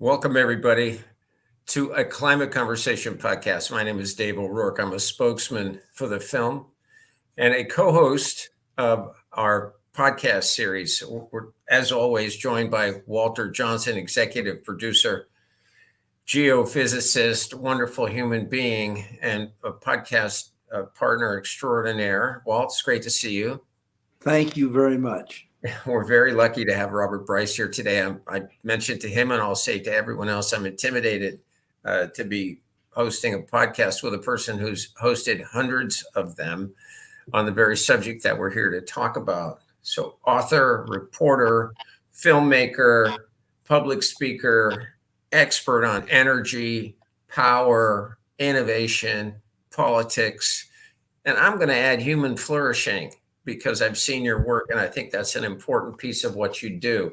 Welcome, everybody, to a climate conversation podcast. My name is Dave O'Rourke. I'm a spokesman for the film and a co host of our podcast series. We're, as always, joined by Walter Johnson, executive producer, geophysicist, wonderful human being, and a podcast partner extraordinaire. Walt, it's great to see you. Thank you very much. We're very lucky to have Robert Bryce here today. I mentioned to him, and I'll say to everyone else, I'm intimidated to be hosting a podcast with a person who's hosted hundreds of them on the very subject that we're here to talk about. So, author, reporter, filmmaker, public speaker, expert on energy, power, innovation, politics, and I'm going to add human flourishing, because I've seen your work, and I think that's an important piece of what you do.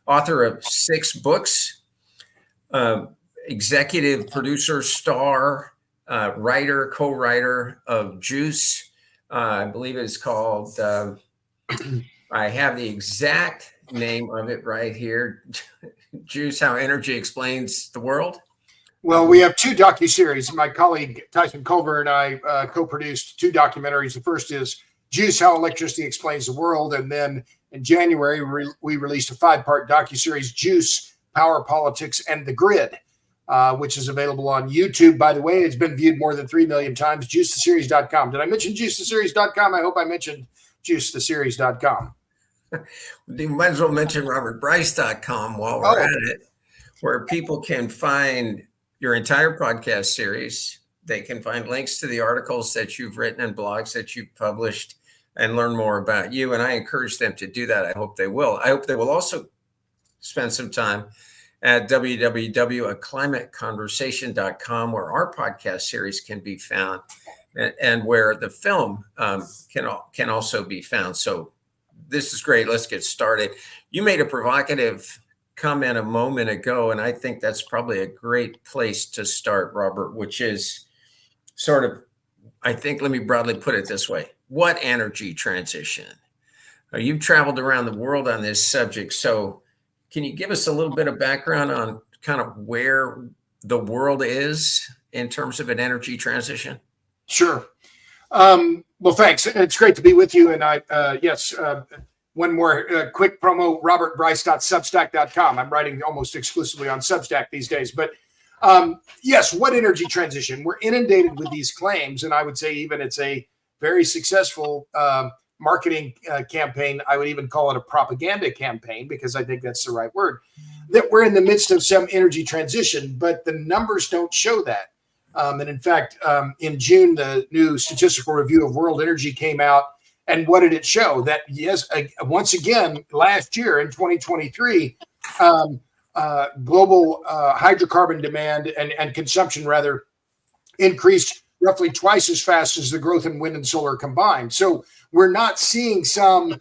Author of 6 books, executive producer, star, writer, co-writer of Juice. I believe it's called, I have the exact name of it right here. Juice, How Energy Explains the World. Well, we have 2 docuseries. My colleague Tyson Culver and I co-produced 2 documentaries. The first is Juice, How Electricity Explains the World. And then in January, we released a 5-part docuseries, Juice, Power, Politics, and the Grid, which is available on YouTube. By the way, it's been viewed more than 3 million times, juicetheseries.com. Did I mention juicetheseries.com? I hope I mentioned juicetheseries.com. You might as well mention robertbryce.com while we're at it, where people can find your entire podcast series. They can find links to the articles that you've written and blogs that you've published and learn more about you. And I encourage them to do that. I hope they will. I hope they will also spend some time at www.aclimateconversation.com, where our podcast series can be found and where the film can also be found. So this is great. Let's get started. You made a provocative comment a moment ago, and I think that's probably a great place to start, Robert, which is sort of, I think, let me broadly put it this way. What energy transition? You've traveled around the world on this subject. So can you give us a little bit of background on kind of where the world is in terms of an energy transition? Sure. Well, thanks. It's great to be with you. And one more quick promo, robertbryce.substack.com. I'm writing almost exclusively on Substack these days. But yes, what energy transition? We're inundated with these claims. And I would say even it's a very successful marketing campaign. I would even call it a propaganda campaign, because I think that's the right word, that we're in the midst of some energy transition, but the numbers don't show that. And in fact, in June, the new statistical review of world energy came out. And what did it show? That, yes, once again, last year in 2023, global hydrocarbon demand and consumption, rather, increased roughly twice as fast as the growth in wind and solar combined. So we're not seeing some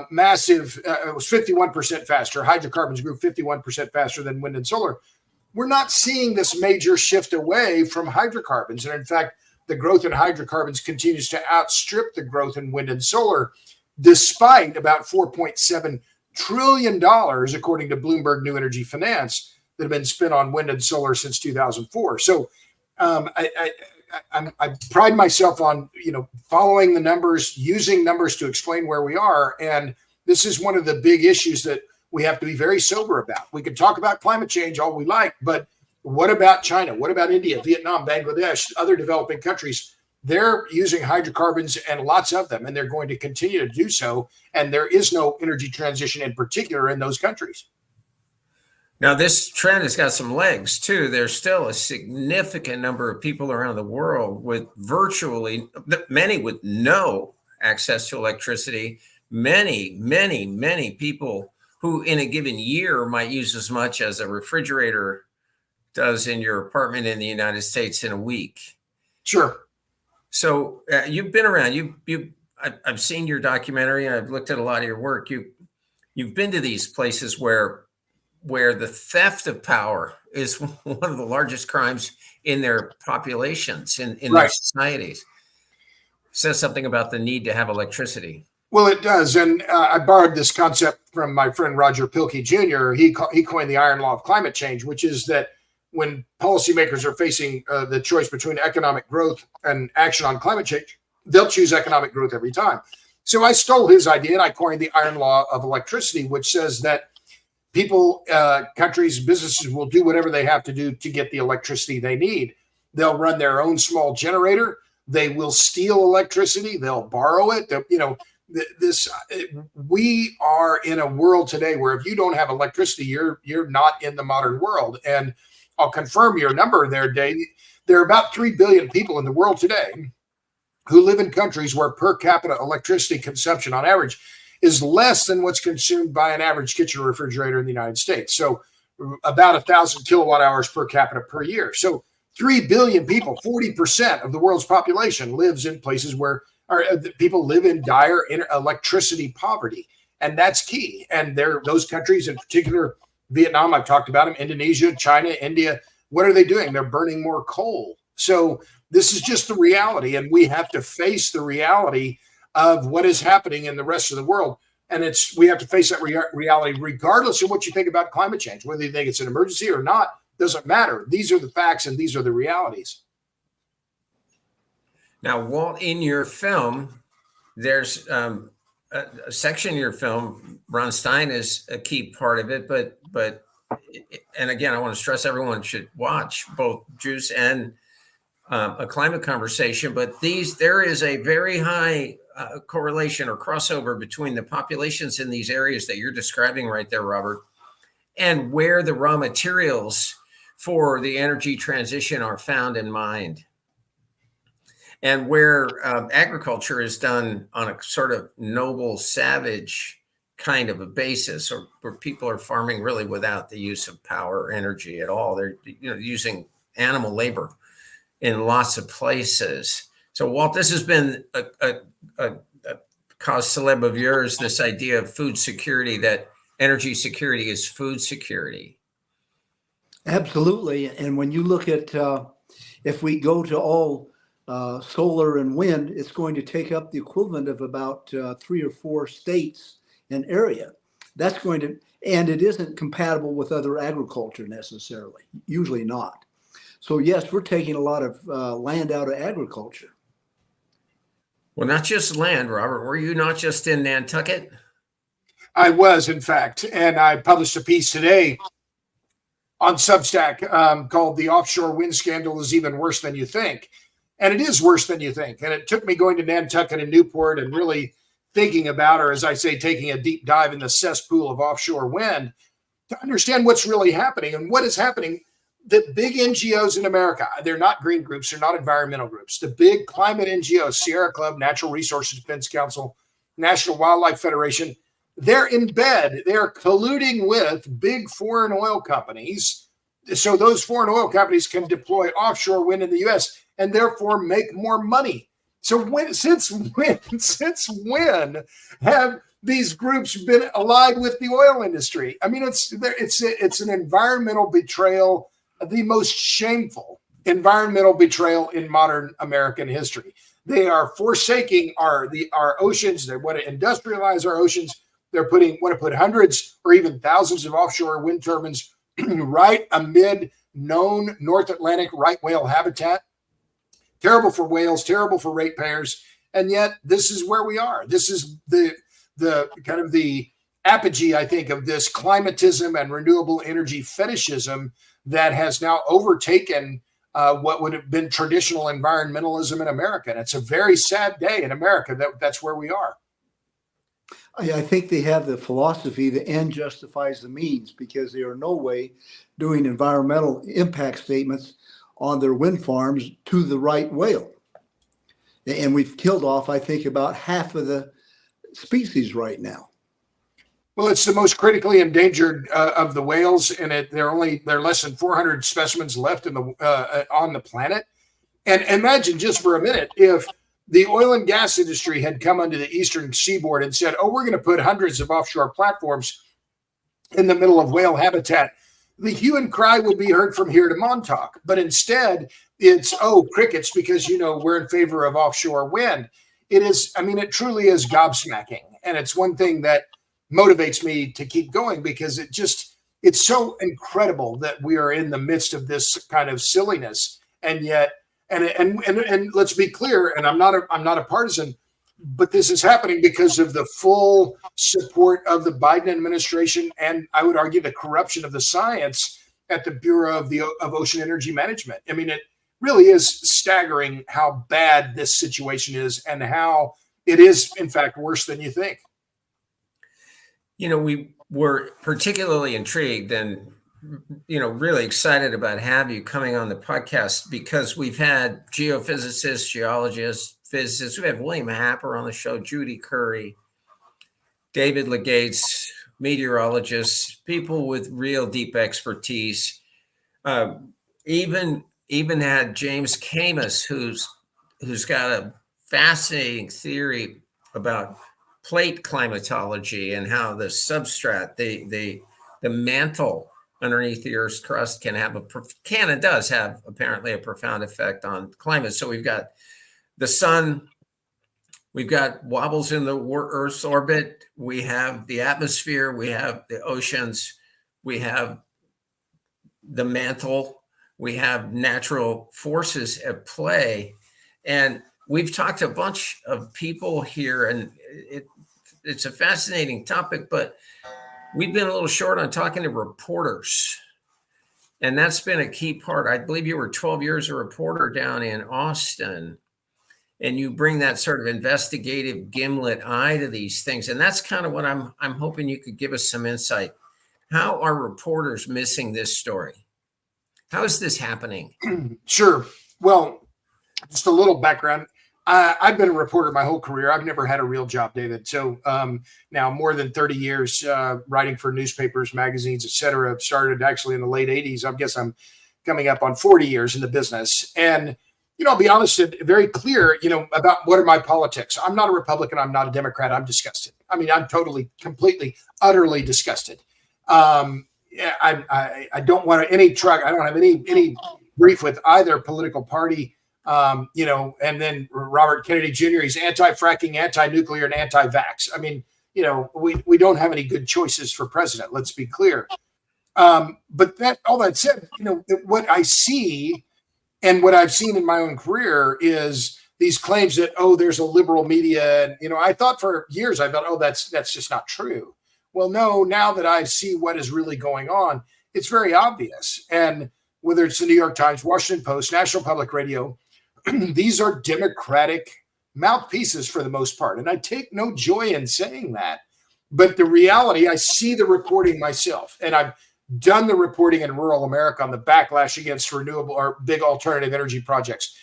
massive, it was 51% faster. Hydrocarbons grew 51% faster than wind and solar. We're not seeing this major shift away from hydrocarbons. And in fact, the growth in hydrocarbons continues to outstrip the growth in wind and solar, despite about $4.7 trillion, according to Bloomberg New Energy Finance, that have been spent on wind and solar since 2004. So I pride myself on, following the numbers, using numbers to explain where we are. And this is one of the big issues that we have to be very sober about. We can talk about climate change all we like, but what about China? What about India, Vietnam, Bangladesh, other developing countries? They're using hydrocarbons, and lots of them, and they're going to continue to do so. And there is no energy transition in particular in those countries. Now, this trend has got some legs, too. There's still a significant number of people around the world with many with no access to electricity. Many people who in a given year might use as much as a refrigerator does in your apartment in the United States in a week. Sure. So you've been around. I've seen your documentary, and I've looked at a lot of your work. You've been to these places where the theft of power is one of the largest crimes in their populations, in Right. their societies. Says something about the need to have electricity. Well, it does. And I borrowed this concept from my friend Roger Pilkey Jr. He coined the iron law of climate change, which is that when policymakers are facing the choice between economic growth and action on climate change, they'll choose economic growth every time. So I stole his idea and I coined the iron law of electricity, which says that people, countries, businesses will do whatever they have to do to get the electricity they need. They'll run their own small generator. They will steal electricity. They'll borrow it. We are in a world today where if you don't have electricity, you're not in the modern world. And I'll confirm your number there, Dave. There are about 3 billion people in the world today who live in countries where per capita electricity consumption on average is less than what's consumed by an average kitchen refrigerator in the United States. So about 1,000 kilowatt hours per capita per year. So 3 billion people, 40% of the world's population lives in places where people live in dire electricity poverty. And that's key. And those countries, in particular, Vietnam, I've talked about them, Indonesia, China, India, what are they doing? They're burning more coal. So this is just the reality. And we have to face the reality of what is happening in the rest of the world. And we have to face that reality regardless of what you think about climate change, whether you think it's an emergency or not, doesn't matter. These are the facts and these are the realities. Now, Walt, in your film, there's a section in your film, Ron Stein is a key part of it, but and again, I want to stress everyone should watch both Juice and A Climate Conversation, but there is a very high correlation or crossover between the populations in these areas that you're describing right there, Robert, and where the raw materials for the energy transition are found and mined. And where agriculture is done on a sort of noble, savage kind of a basis, or where people are farming really without the use of power or energy at all. They're using animal labor in lots of places. So, Walt, this has been a cause célèbre of yours, this idea of food security, that energy security is food security. Absolutely. And when you look at, if we go to all solar and wind, it's going to take up the equivalent of about 3 or 4 states and area. That's going to, and it isn't compatible with other agriculture necessarily, usually not. So yes, we're taking a lot of land out of agriculture. Well, not just land, Robert. Were you not just in Nantucket? I was, in fact, and I published a piece today on Substack called "The Offshore Wind Scandal is Even Worse Than You Think." And it is worse than you think. And it took me going to Nantucket and Newport and really thinking about, or as I say, taking a deep dive in the cesspool of offshore wind to understand what's really happening. And what is happening, the big NGOs in America, they're not green groups, they're not environmental groups. The big climate NGOs, Sierra Club, Natural Resources Defense Council, National Wildlife Federation, they're in bed. They're colluding with big foreign oil companies. So those foreign oil companies can deploy offshore wind in the U.S. and therefore make more money. So since when have these groups been allied with the oil industry? I mean, it's an environmental betrayal, the most shameful environmental betrayal in modern American history. They are forsaking our oceans. They want to industrialize our oceans. They want to put hundreds or even thousands of offshore wind turbines right amid known North Atlantic right whale habitat. Terrible for whales, terrible for ratepayers, and yet this is where we are. This is the kind of the apogee, I think, of this climatism and renewable energy fetishism that has now overtaken what would have been traditional environmentalism in America. And it's a very sad day in America that's where we are. I think they have the philosophy, the end justifies the means, because they are no way doing environmental impact statements on their wind farms to the right whale. And we've killed off, I think, about half of the species right now. Well, it's the most critically endangered of the whales, and there are less than 400 specimens left on the planet. And imagine just for a minute if the oil and gas industry had come onto the eastern seaboard and said, "Oh, we're going to put hundreds of offshore platforms in the middle of whale habitat." The hue and cry would be heard from here to Montauk. But instead, it's, "Oh, crickets, because, we're in favor of offshore wind." it is, I mean, it truly is gobsmacking. And it's one thing that motivates me to keep going, because it's so incredible that we are in the midst of this kind of silliness. And yet, and let's be clear, and I'm not a partisan, but this is happening because of the full support of the Biden administration, and I would argue the corruption of the science at the Bureau of Ocean Energy Management. I mean, it really is staggering how bad this situation is, and how it is, in fact, worse than you think. You know, we were particularly intrigued and, you know, really excited about having you coming on the podcast, because we've had geophysicists, geologists, physicists. We've had William Happer on the show, Judy Curry, David Legates, meteorologists, people with real deep expertise. Even had James Camus, who's got a fascinating theory about plate climatology and how the substrate, the mantle underneath the Earth's crust can and does have apparently a profound effect on climate. So we've got the sun, we've got wobbles in the Earth's orbit, we have the atmosphere, we have the oceans, we have the mantle, we have natural forces at play. And we've talked to a bunch of people here, and it's a fascinating topic, but we've been a little short on talking to reporters. And that's been a key part. I believe you were 12 years a reporter down in Austin, and you bring that sort of investigative gimlet eye to these things. And that's kind of what I'm hoping you could give us some insight. How are reporters missing this story? How is this happening? Sure. Well, just a little background. I've been a reporter my whole career. I've never had a real job, David. So now more than 30 years writing for newspapers, magazines, et cetera. Started actually in the late 80s. I guess I'm coming up on 40 years in the business. And, you know, I'll be honest and very clear, you know, about what are my politics. I'm not a Republican. I'm not a Democrat. I'm disgusted. I mean, I'm totally, completely, utterly disgusted. I don't want any truck. I don't have any brief with either political party. You know, and then Robert Kennedy Jr., he's anti-fracking, anti-nuclear, and anti-vax. I mean, you know, we don't have any good choices for president. Let's be clear. But all that said, you know, what I see and what I've seen in my own career is these claims that, oh, there's a liberal media. And, you know, I thought for years, oh, that's just not true. Well, no, now that I see what is really going on, it's very obvious. And whether it's the New York Times, Washington Post, National Public Radio, these are Democratic mouthpieces for the most part. And I take no joy in saying that. But the reality, I see the reporting myself. And I've done the reporting in rural America on the backlash against renewable or big alternative energy projects.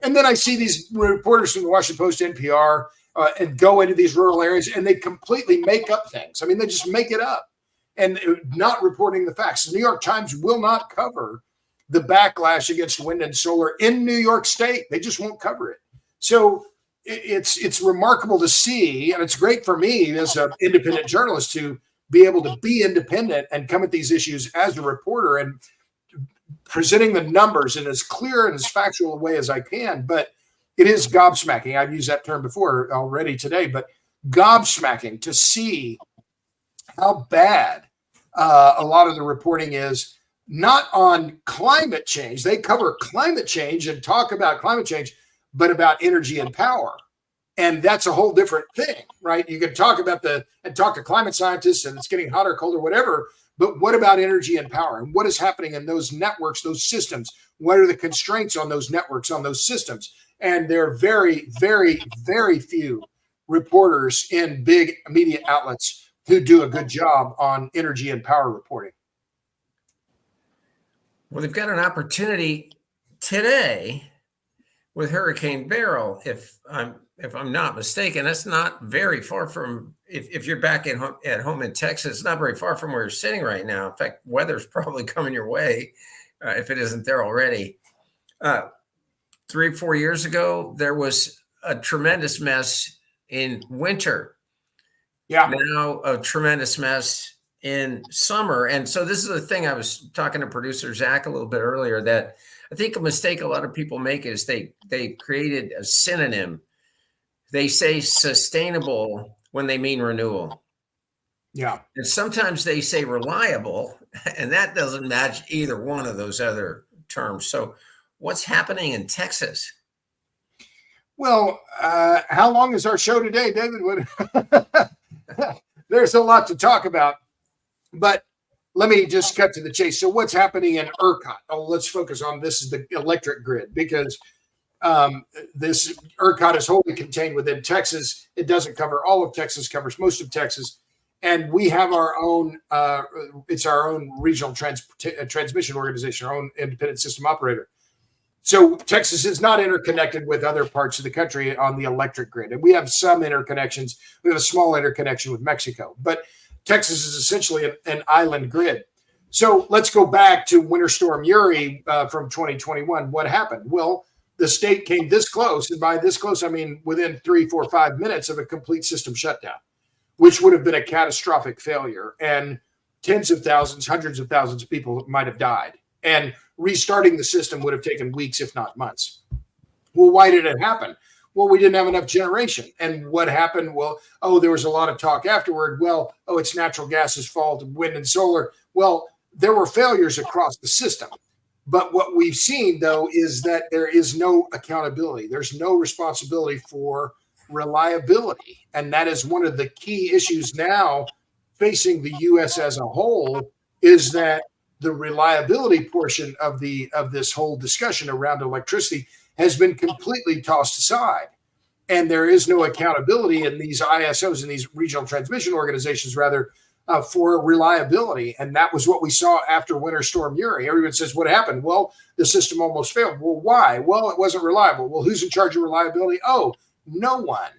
And then I see these reporters from the Washington Post, NPR, and go into these rural areas, and they completely make up things. I mean, they just make it up and not reporting the facts. The New York Times will not cover the backlash against wind and solar in New York State. They just won't cover it. So it's remarkable to see, and it's great for me as an independent journalist to be able to be independent and come at these issues as a reporter and presenting the numbers in as clear and as factual a way as I can. But it is gobsmacking. I've used that term before already today, but gobsmacking to see how bad a lot of the reporting is. Not on climate change. They cover climate change and talk about climate change, but about energy and power. And that's a whole different thing, right? You can talk about and talk to climate scientists and it's getting hotter, colder, whatever. But what about energy and power? And what is happening in those networks, those systems? What are the constraints on those networks, on those systems? And there are very, very, very few reporters in big media outlets who do a good job on energy and power reporting. Well, they've got an opportunity today with Hurricane Beryl. If I'm not mistaken, that's not very far from, if you're back at home in Texas, it's not very far from where you're sitting right now. In fact, weather's probably coming your way if it isn't there already. 3 or 4 years ago, there was a tremendous mess in winter. Yeah. Now a tremendous mess in summer. And so this is the thing I was talking to producer Zach a little bit earlier, that I think a mistake a lot of people make is they created a synonym they say sustainable when they mean renewal. Yeah. And sometimes they say reliable, and that doesn't match either one of those other terms. So what's happening in Texas? Well, how long is our show today, David? There's a lot to talk about, but let me just cut to the chase. So what's happening in ERCOT? Oh, let's focus on this is the electric grid, because this ERCOT is wholly contained within Texas. It doesn't cover all of Texas, covers most of Texas. And we have our own, it's our own regional transmission organization, our own independent system operator. So Texas is not interconnected with other parts of the country on the electric grid. And we have some interconnections. We have a small interconnection with Mexico, but Texas is essentially an island grid. So let's go back to Winter Storm Uri from 2021. What happened? Well, the state came this close. And by this close, I mean within 3, 4, 5 minutes of a complete system shutdown, which would have been a catastrophic failure. And tens of thousands, hundreds of thousands of people might have died. And restarting the system would have taken weeks, if not months. Well, why did it happen? Well, we didn't have enough generation. And what happened? Well, there was a lot of talk afterward. Well, it's natural gas's fault, wind and solar. Well, there were failures across the system. But what we've seen, though, is that there is no accountability. There's no responsibility for reliability. And that is one of the key issues now facing the U.S. as a whole, is that the reliability portion of this whole discussion around electricity has been completely tossed aside. And there is no accountability in these ISOs and these regional transmission organizations, rather, for reliability. And that was what we saw after Winter Storm Uri. Everyone says, what happened? Well, the system almost failed. Well, why? Well, it wasn't reliable. Well, who's in charge of reliability? Oh, no one.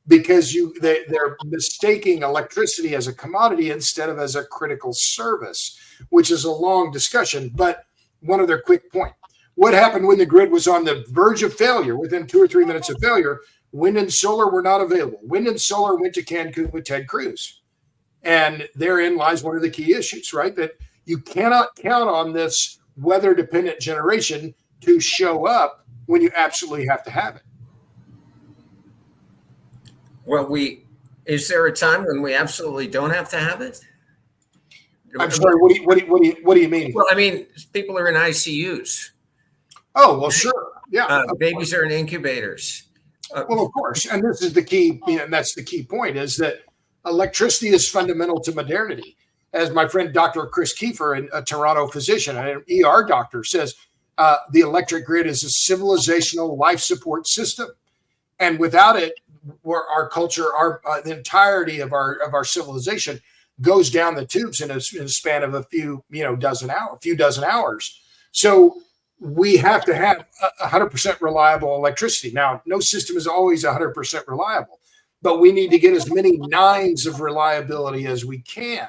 Because they're mistaking electricity as a commodity instead of as a critical service, which is a long discussion. But one other quick point. What happened when the grid was on the verge of failure? Within 2 or 3 minutes of failure, wind and solar were not available. Wind and solar went to Cancun with Ted Cruz. And therein lies one of the key issues, right? That you cannot count on this weather-dependent generation to show up when you absolutely have to have it. Well, is there a time when we absolutely don't have to have it? I'm sorry. What do you mean? Well, I mean, people are in ICUs. Oh, well, sure. Yeah. Babies are in incubators. Well, of course. And this is the key, and that's the key point, is that electricity is fundamental to modernity. As my friend, Dr. Chris Kiefer, a Toronto physician, an ER doctor, says, the electric grid is a civilizational life support system. And without it, our culture, the entirety of our civilization goes down the tubes in a span of a few dozen hours. So we have to have 100% reliable electricity. Now, no system is always 100% reliable, but we need to get as many nines of reliability as we can.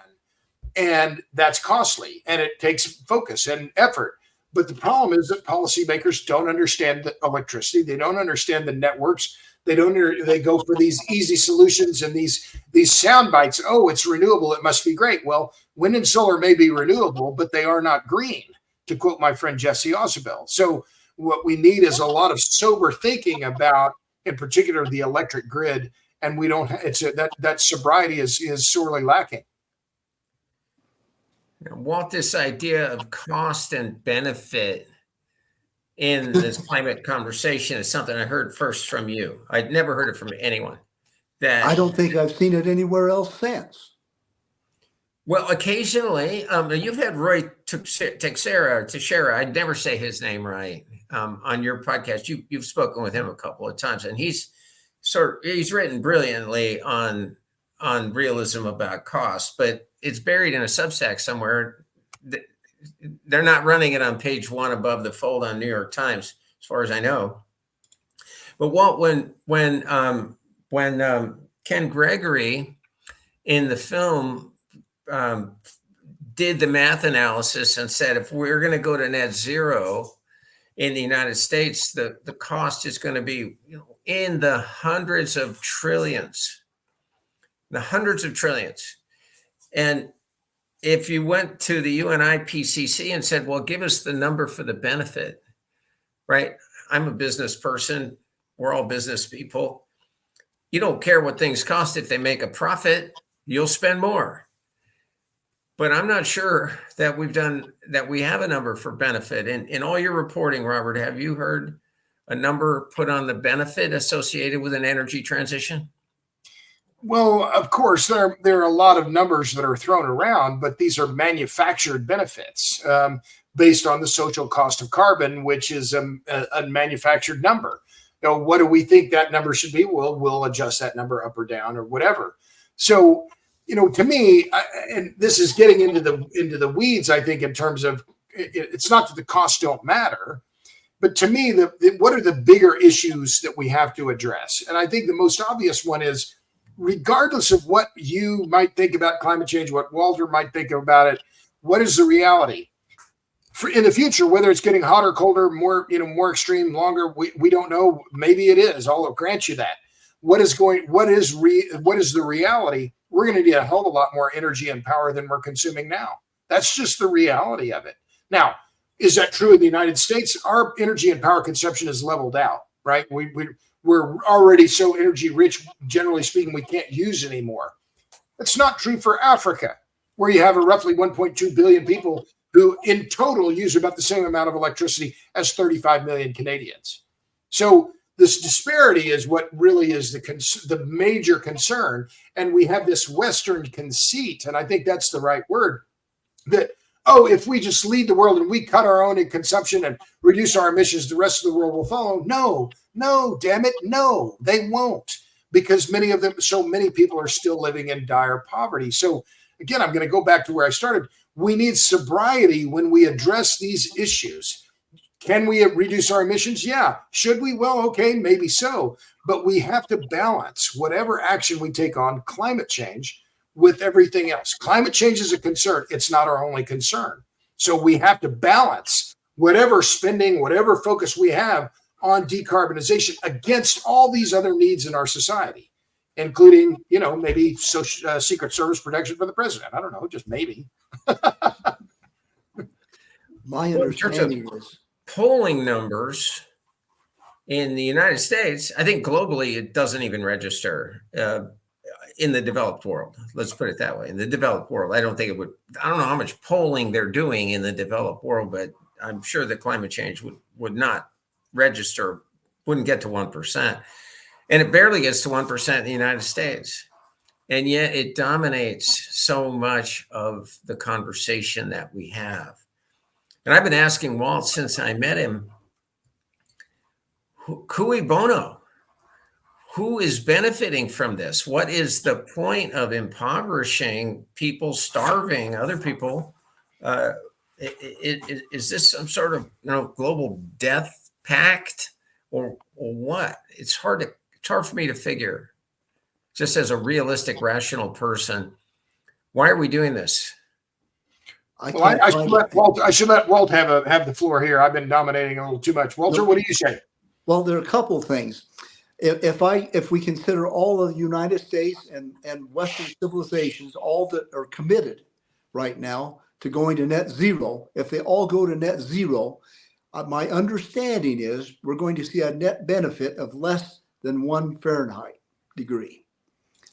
And that's costly, and it takes focus and effort. But the problem is that policymakers don't understand the electricity. They don't understand the networks. They go for these easy solutions and these sound bites. Oh, it's renewable. It must be great. Well, wind and solar may be renewable, but they are not green, to quote my friend Jesse Osabel. So what we need is a lot of sober thinking about, in particular, the electric grid. And we don't. That sobriety is sorely lacking. Walt, this idea of cost and benefit in this climate conversation is something I heard first from you. I'd never heard it from anyone. I don't think I've seen it anywhere else since. Well, occasionally, you've had Roy Teixeira, I'd never say his name right, on your podcast. You've spoken with him a couple of times, and he's written brilliantly on realism about cost, but it's buried in a Substack somewhere. They're not running it on page 1 above the fold on New York Times, as far as I know. But Walt, when Ken Gregory in the film did the math analysis and said, if we're going to go to net zero in the United States, the cost is going to be in the hundreds of trillions. And if you went to the UNIPCC and said, well, give us the number for the benefit, right? I'm a business person. We're all business people. You don't care what things cost. If they make a profit, you'll spend more. But I'm not sure that we have a number for benefit. In all your reporting, Robert, have you heard a number put on the benefit associated with an energy transition? Well, of course, there are a lot of numbers that are thrown around, but these are manufactured benefits based on the social cost of carbon, which is a manufactured number. What do we think that number should be? Well, we'll adjust that number up or down or whatever. So, to me, and this is getting into the weeds, I think, in terms of it's not that the costs don't matter, but to me, what are the bigger issues that we have to address? And I think the most obvious one is, regardless of what you might think about climate change, what Walter might think about it, what is the reality? In the future, whether it's getting hotter, colder, more extreme, longer, we don't know. Maybe it is. I'll grant you that. What is the reality? We're going to need a hell of a lot more energy and power than we're consuming now. That's just the reality of it. Now, is that true in the United States? Our energy and power consumption is leveled out, right? We're already so energy rich, generally speaking, we can't use anymore. That's not true for Africa, where you have roughly 1.2 billion people who in total use about the same amount of electricity as 35 million Canadians. So this disparity is what really is the major concern. And we have this Western conceit, and I think that's the right word, that, if we just lead the world and we cut our own consumption and reduce our emissions, the rest of the world will follow. No, damn it, no, they won't, because so many people are still living in dire poverty. So again, I'm going to go back to where I started. We need sobriety when we address these issues. Can we reduce our emissions? Yeah. Should we? Well, okay, maybe so. But we have to balance whatever action we take on climate change with everything else. Climate change is a concern. It's not our only concern. So we have to balance whatever spending, whatever focus we have on decarbonization against all these other needs in our society, including, maybe Secret Service protection for the president. I don't know, just maybe. My understanding is polling numbers in the United States, I think globally it doesn't even register in the developed world. Let's put it that way. In the developed world, I don't know how much polling they're doing in the developed world, but I'm sure that climate change would not register, wouldn't get to 1%. And it barely gets to 1% in the United States. And yet it dominates so much of the conversation that we have. And I've been asking Walt since I met him, cui bono? Who is benefiting from this? What is the point of impoverishing people, starving other people? Is this some sort of global death pact or what? It's hard for me to figure. Just as a realistic, rational person, why are we doing this? I should let Walt have the floor here. I've been dominating a little too much. Walter, what do you say? Well, there are a couple things. If we consider all of the United States and Western civilizations, all that are committed right now to going to net zero, if they all go to net zero, my understanding is we're going to see a net benefit of less than 1 Fahrenheit degree.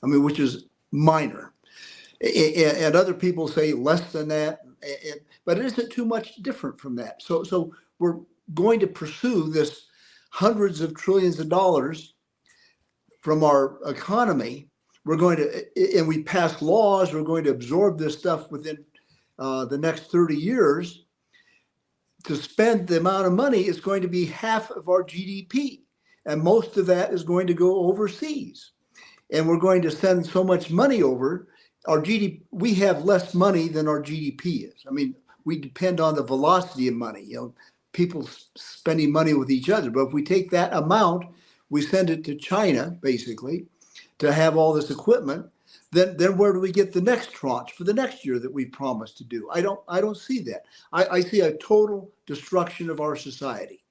Which is minor. And other people say less than that, but it isn't too much different from that. So we're going to pursue this hundreds of trillions of dollars from our economy. We're going to, and we pass laws, we're going to absorb this stuff within the next 30 years. To spend the amount of money is going to be half of our GDP. And most of that is going to go overseas. And we're going to send so much money over. Our GDP, we have less money than our GDP is. We depend on the velocity of money, people spending money with each other. But if we take that amount, we send it to China, basically, to have all this equipment, then where do we get the next tranche for the next year that we promised to do? I don't see that. I see a total destruction of our society.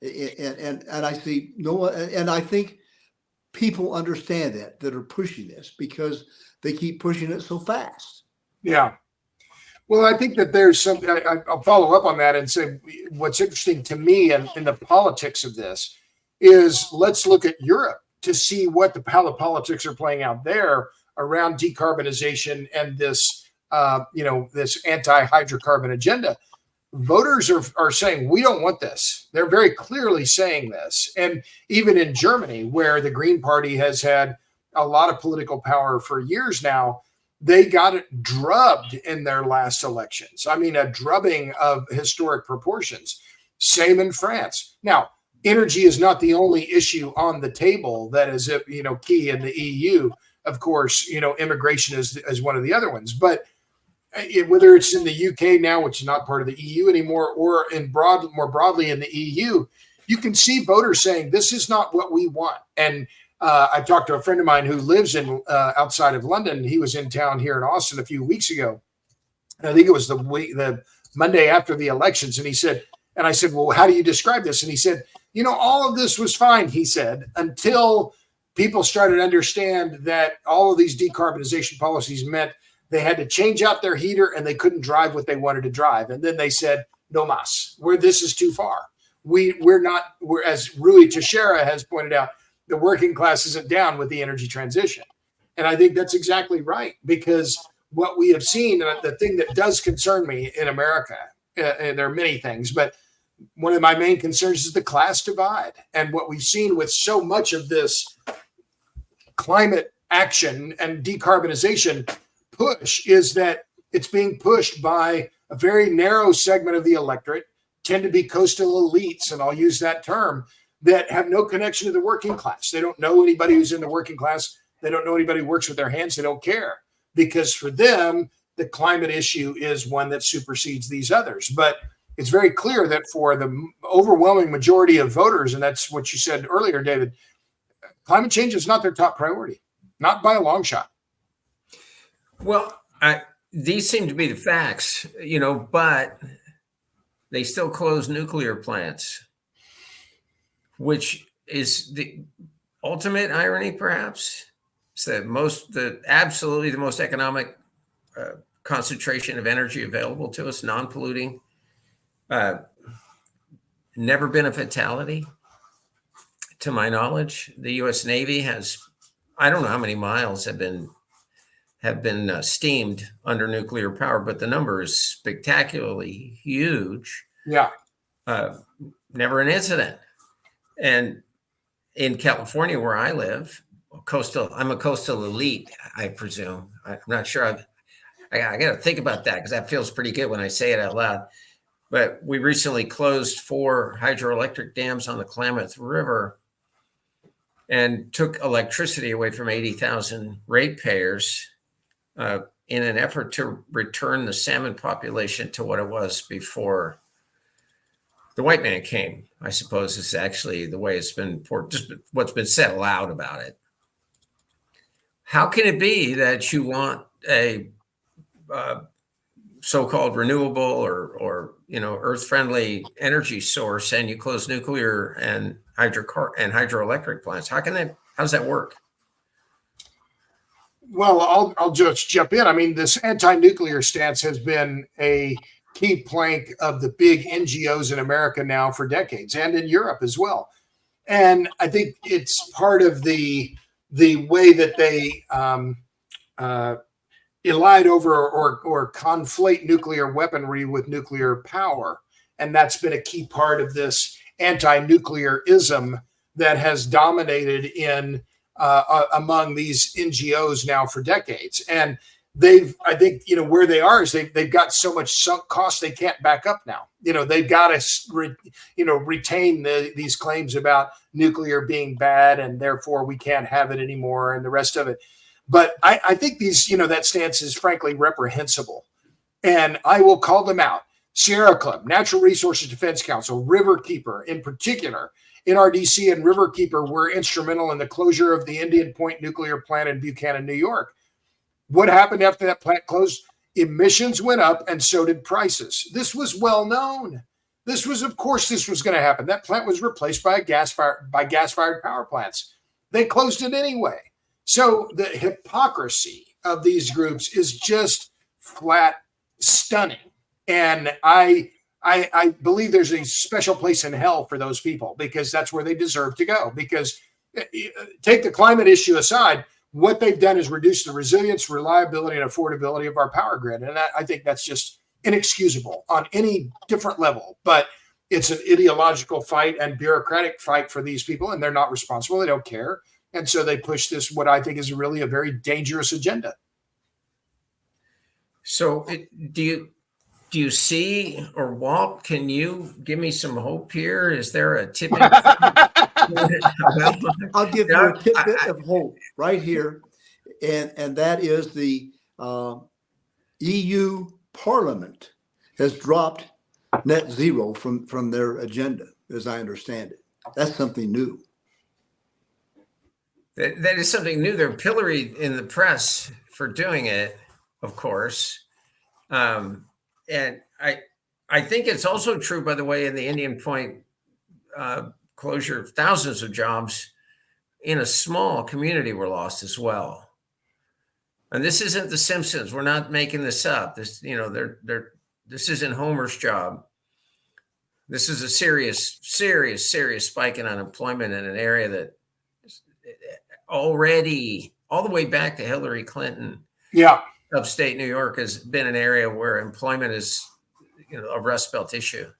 And I see and I think people understand that are pushing this because they keep pushing it so fast. Yeah. Well, I think that there's something, I'll follow up on that and say what's interesting to me in the politics of this is let's look at Europe. to see how the politics are playing out there around decarbonization and this, this anti-hydrocarbon agenda. Voters are saying, we don't want this. They're very clearly saying this. And even in Germany, where the Green Party has had a lot of political power for years now, they got it drubbed in their last elections. I mean, a drubbing of historic proportions. Same in France. Now, energy is not the only issue on the table that is, key in the EU. Of course, immigration is one of the other ones. But whether it's in the UK now, which is not part of the EU anymore, or more broadly in the EU, you can see voters saying this is not what we want. And I talked to a friend of mine who lives in outside of London. He was in town here in Austin a few weeks ago. I think it was the Monday after the elections, and he said, and I said, well, how do you describe this? And he said, all of this was fine, he said, until people started to understand that all of these decarbonization policies meant they had to change out their heater and they couldn't drive what they wanted to drive. And then they said, no mas, this is too far. We're as Rui Teixeira has pointed out, the working class isn't down with the energy transition. And I think that's exactly right, because what we have seen, the thing that does concern me in America, and there are many things, but one of my main concerns is the class divide. And what we've seen with so much of this climate action and decarbonization push is that it's being pushed by a very narrow segment of the electorate, tend to be coastal elites, and I'll use that term, that have no connection to the working class. They don't know anybody who's in the working class. They don't know anybody who works with their hands. They don't care, because for them, the climate issue is one that supersedes these others. But it's very clear that for the overwhelming majority of voters, and that's what you said earlier, David, climate change is not their top priority, not by a long shot. Well, these seem to be the facts, but they still close nuclear plants, which is the ultimate irony, perhaps. It's absolutely the most economic concentration of energy available to us, non-polluting. Never been a fatality, to my knowledge. The U.S. Navy has, I don't know how many miles have been steamed under nuclear power, but the number is spectacularly huge. Yeah. Never an incident. And in California, where I live, I'm a coastal elite, I presume. I'm not sure. I got to think about that, because that feels pretty good when I say it out loud. But we recently closed 4 hydroelectric dams on the Klamath River and took electricity away from 80,000 ratepayers in an effort to return the salmon population to what it was before the white man came, I suppose, is actually the way it's been, just what's been said aloud about it. How can it be that you want a so-called renewable or earth-friendly energy source, and you close nuclear and hydroelectric plants? How does that work? Well, I'll just jump in. I mean, this anti-nuclear stance has been a key plank of the big NGOs in America now for decades, and in Europe as well. And I think it's part of the way that they elide over or conflate nuclear weaponry with nuclear power. And that's been a key part of this anti-nuclearism that has dominated in among these NGOs now for decades. And I think, where they are is they've got so much sunk cost they can't back up now. They've got to, retain these claims about nuclear being bad and therefore we can't have it anymore and the rest of it. But I think that stance is frankly reprehensible, and I will call them out. Sierra Club, Natural Resources Defense Council, Riverkeeper in particular, NRDC and Riverkeeper were instrumental in the closure of the Indian Point nuclear plant in Buchanan, New York. What happened after that plant closed? Emissions went up and so did prices. This was well known. Of course this was going to happen. That plant was replaced by gas-fired power plants. They closed it anyway. So the hypocrisy of these groups is just flat stunning. And I believe there's a special place in hell for those people, because that's where they deserve to go, because take the climate issue aside, what they've done is reduce the resilience, reliability, and affordability of our power grid. And I think that's just inexcusable on any different level. But it's an ideological fight and bureaucratic fight for these people, and they're not responsible. They don't care. And so they push this, what I think is really a very dangerous agenda. So do you see, or Walt, can you give me some hope here? Is there a tipping point? I'll give you a tidbit of hope right here, and that is the EU Parliament has dropped net zero from their agenda, as I understand it. That's something new. That is something new. They're pilloried in the press for doing it, of course. And I think it's also true, by the way, in the Indian Point closure, thousands of jobs in a small community were lost as well. And this isn't The Simpsons. We're not making this up. This, this isn't Homer's job. This is a serious spike in unemployment in an area that already, all the way back to Hillary Clinton. Yeah. Upstate New York has been an area where employment is, a Rust Belt issue.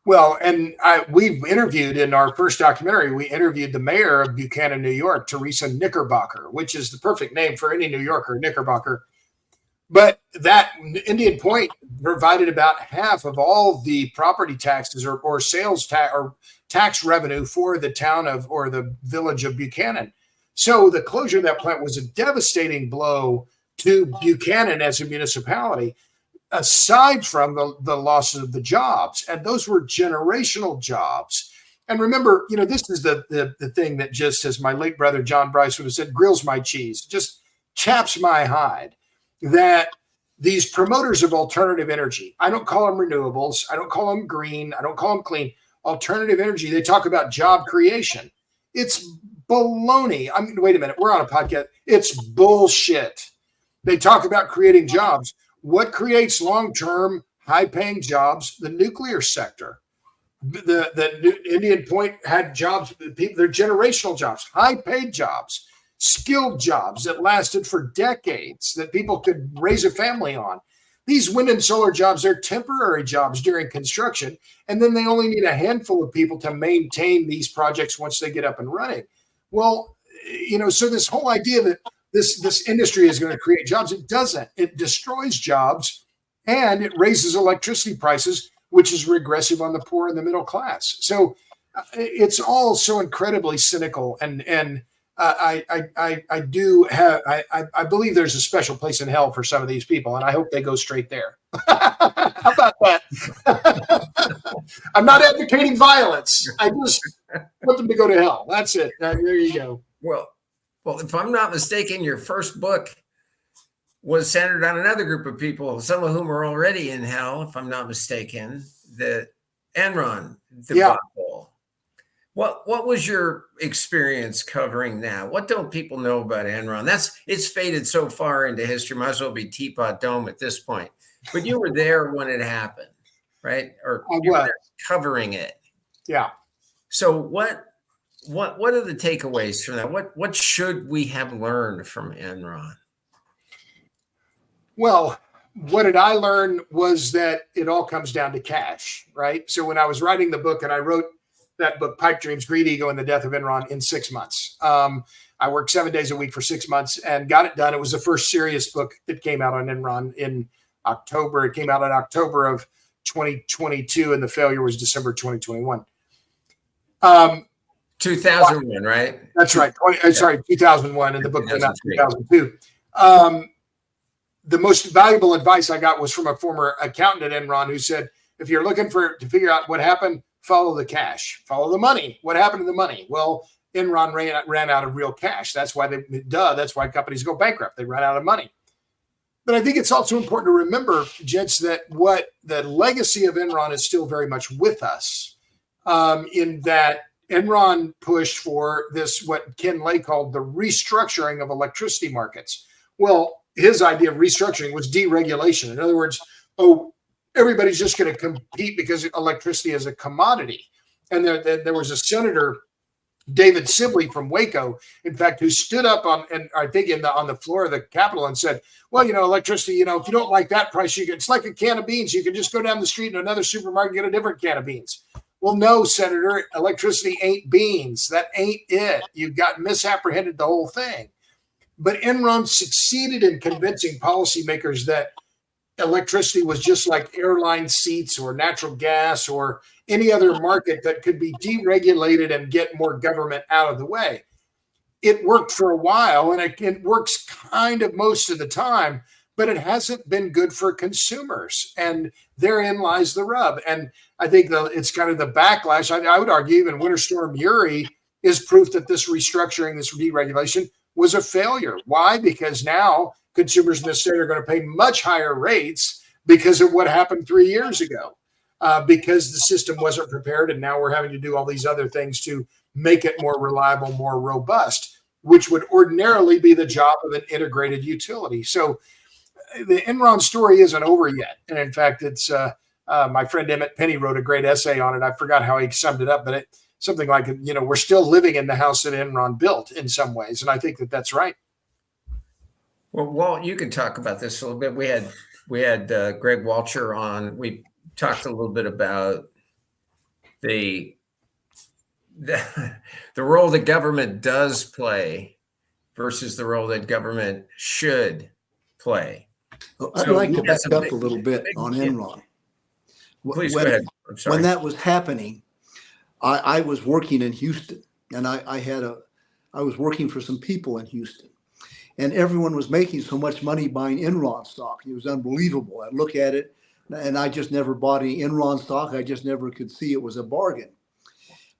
Well, and we've interviewed in our first documentary, we interviewed the mayor of Buchanan, New York, Teresa Knickerbocker, which is the perfect name for any New Yorker, Knickerbocker. But that Indian Point provided about half of all the property taxes or sales tax or tax revenue for the town of, or the village of Buchanan. So the closure of that plant was a devastating blow to Buchanan as a municipality, aside from the loss of the jobs. And those were generational jobs. And remember, this is the thing that just, as my late brother John Bryce would have said, grills my cheese, just chaps my hide, that these promoters of alternative energy, I don't call them renewables, I don't call them green, I don't call them clean, alternative energy, they talk about job creation. It's baloney. I mean, wait a minute, we're on a podcast. It's bullshit. They talk about creating jobs. What creates long-term, high-paying jobs? The nuclear sector. The Indian Point had jobs, people, they're generational jobs, high-paid jobs, skilled jobs that lasted for decades that people could raise a family on. These wind and solar jobs are temporary jobs during construction, and then they only need a handful of people to maintain these projects once they get up and running. Well, so this whole idea that this industry is going to create jobs, it doesn't. It destroys jobs, and it raises electricity prices, which is regressive on the poor and the middle class. So it's all so incredibly cynical, and I believe there's a special place in hell for some of these people, and I hope they go straight there. How about that? I'm not advocating violence. I just want them to go to hell. That's it. There you go. Well, if I'm not mistaken, your first book was centered on another group of people, some of whom are already in hell, if I'm not mistaken, the Enron debacle. Yeah. What was your experience covering that? What don't people know about Enron? It's faded so far into history, might as well be Teapot Dome at this point. But you were there when it happened, right? Or you were there covering it. Yeah. So what are the takeaways from that? What should we have learned from Enron? Well, what did I learn was that it all comes down to cash, right? So when I was writing the book, and I wrote that book, Pipe Dreams, Greed, Ego, and the Death of Enron, in 6 months. I worked 7 days a week for 6 months and got it done. It was the first serious book that came out on Enron in October. It came out in October of 2022, and the failure was December 2021. 2001, right? That's right. 2001, and the book came out in 2002. The most valuable advice I got was from a former accountant at Enron who said, if you're looking to figure out what happened, follow the cash, follow the money. What happened to the money? Well, Enron ran out of real cash. That's why that's why companies go bankrupt. They run out of money. But I think it's also important to remember, gents, that what the legacy of Enron is still very much with us, in that Enron pushed for this, what Ken Lay called the restructuring of electricity markets. Well, his idea of restructuring was deregulation. In other words, everybody's just going to compete because electricity is a commodity. And there was a senator David Sibley from Waco, in fact, who stood up on, and I think on the floor of the Capitol and said, well, electricity, if you don't like that price, it's like a can of beans. You can just go down the street to another supermarket and get a different can of beans. Well, no, Senator, electricity ain't beans. That ain't it. You've got misapprehended the whole thing. But Enron succeeded in convincing policymakers that electricity was just like airline seats or natural gas or any other market that could be deregulated and get more government out of the way. It worked for a while, and it works kind of most of the time, but it hasn't been good for consumers. And therein lies the rub. And I think it's kind of the backlash. I would argue even Winter Storm Uri is proof that this restructuring, this deregulation was a failure. Why? Because now consumers in the state are going to pay much higher rates because of what happened 3 years ago, because the system wasn't prepared. And now we're having to do all these other things to make it more reliable, more robust, which would ordinarily be the job of an integrated utility. So the Enron story isn't over yet. And in fact, it's my friend Emmett Penny wrote a great essay on it. I forgot how he summed it up, but something like, we're still living in the house that Enron built in some ways. And I think that that's right. Well, Walt, you can talk about this a little bit. We had Greg Walcher on. We talked a little bit about the role that government does play versus the role that government should play. Well, I'd like to back up a little bit on Enron. Please go ahead. I'm sorry. When that was happening, I was working in Houston, and I was working for some people in Houston. And everyone was making so much money buying Enron stock. It was unbelievable. I'd look at it, and I just never bought any Enron stock. I just never could see it was a bargain.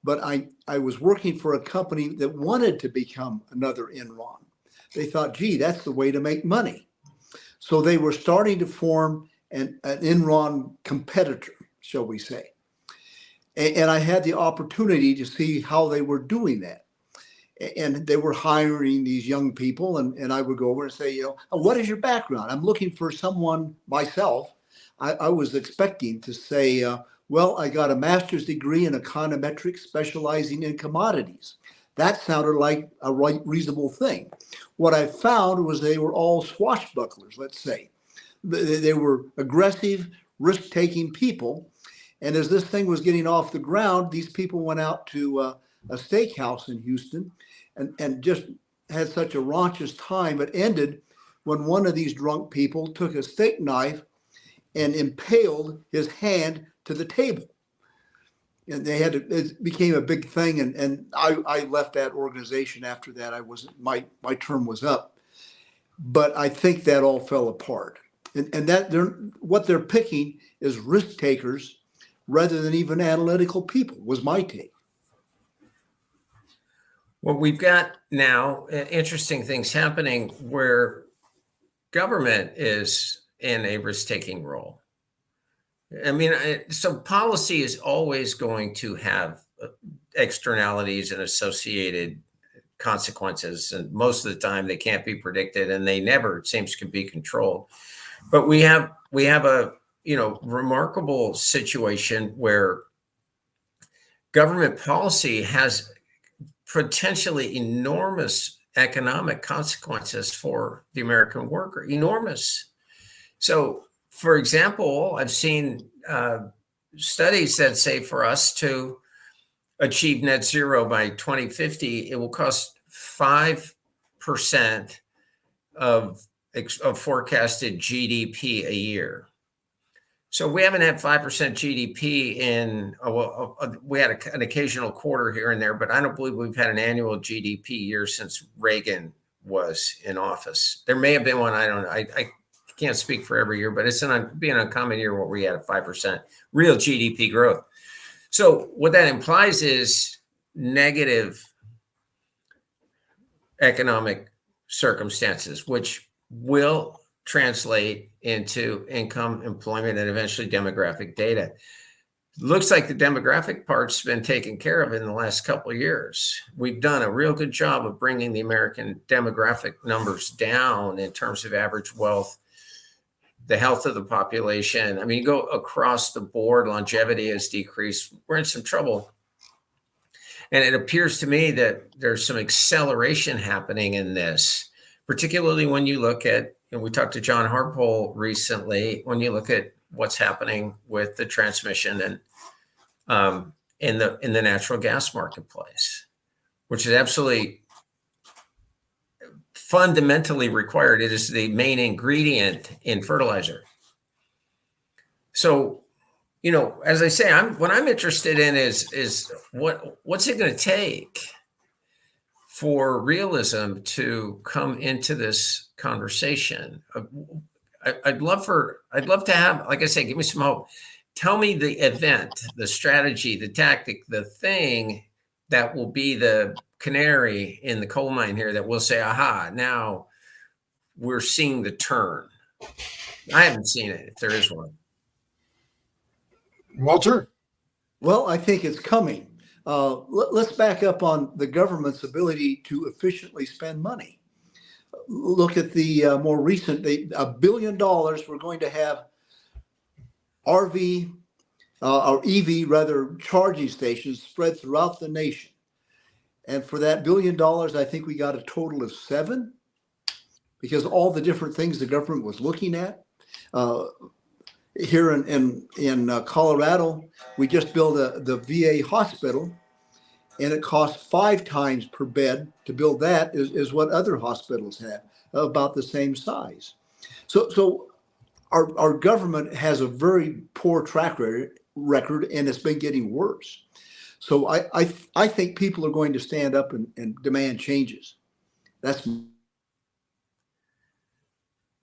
But I was working for a company that wanted to become another Enron. They thought, gee, that's the way to make money. So they were starting to form an Enron competitor, shall we say. And I had the opportunity to see how they were doing that. And they were hiring these young people, and I would go over and say, what is your background? I'm looking for someone myself. I was expecting to say, well, I got a master's degree in econometrics specializing in commodities. That sounded like a reasonable thing. What I found was they were all swashbucklers, let's say. They were aggressive, risk-taking people. And as this thing was getting off the ground, these people went out to a steakhouse in Houston and just had such a raunchous time. It ended when one of these drunk people took a steak knife and impaled his hand to the table. And it became a big thing. And I left that organization after that. My term was up. But I think that all fell apart. And that what they're picking is risk takers rather than even analytical people, was my take. Well, we've got now interesting things happening where government is in a risk-taking role. I mean, so policy is always going to have externalities and associated consequences. And most of the time they can't be predicted, and they never, it seems, can be controlled. But we have a remarkable situation where government policy has potentially enormous economic consequences for the American worker, enormous. So, for example, I've seen studies that say for us to achieve net zero by 2050, it will cost 5% of forecasted GDP a year. So we haven't had 5% GDP we had an occasional quarter here and there, but I don't believe we've had an annual GDP year since Reagan was in office. There may have been one, I don't know. I can't speak for every year, but it's be an uncommon year where we had a 5% real GDP growth. So what that implies is negative economic circumstances, which will translate into income, employment, and eventually demographic data. Looks like the demographic part's been taken care of in the last couple of years. We've done a real good job of bringing the American demographic numbers down in terms of average wealth, the health of the population. I mean, you go across the board, longevity has decreased. We're in some trouble. And it appears to me that there's some acceleration happening in this, particularly when you look at, we talked to John Harpole recently, when you look at what's happening with the transmission and in the natural gas marketplace, which is absolutely fundamentally required. It is the main ingredient in fertilizer. So, as I say, what I'm interested in is what's it going to take for realism to come into this conversation. I'd love to have, like I say, give me some hope. Tell me the event, the strategy, the tactic, the thing that will be the canary in the coal mine here that will say, aha, now we're seeing the turn. I haven't seen it, if there is one. Walter? Well, I think it's coming. Let's back up on the government's ability to efficiently spend money. Look at the more recent, $1 billion we're going to have RV or EV rather charging stations spread throughout the nation. And for that $1 billion, I think we got a total of 7, because all the different things the government was looking at. Here in Colorado, we just built the VA hospital, and it costs 5 times per bed to build that is what other hospitals have, about the same size. So our government has a very poor track record, and it's been getting worse. So I think people are going to stand up and demand changes. That's.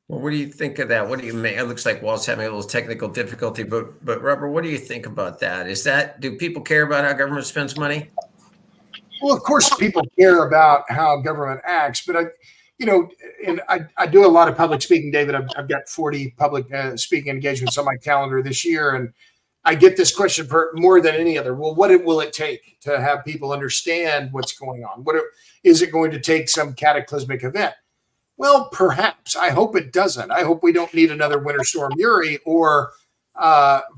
Well, what do you think of that? What do you make? It looks like Walt's having a little technical difficulty, but Robert, what do you think about that? Do people care about how government spends money? Well, of course, people care about how government acts, but I do a lot of public speaking, David. I've got 40 public speaking engagements on my calendar this year, and I get this question more than any other. Well, what will it take to have people understand what's going on? Is it going to take some cataclysmic event? Well, perhaps. I hope it doesn't. I hope we don't need another Winter Storm Uri or,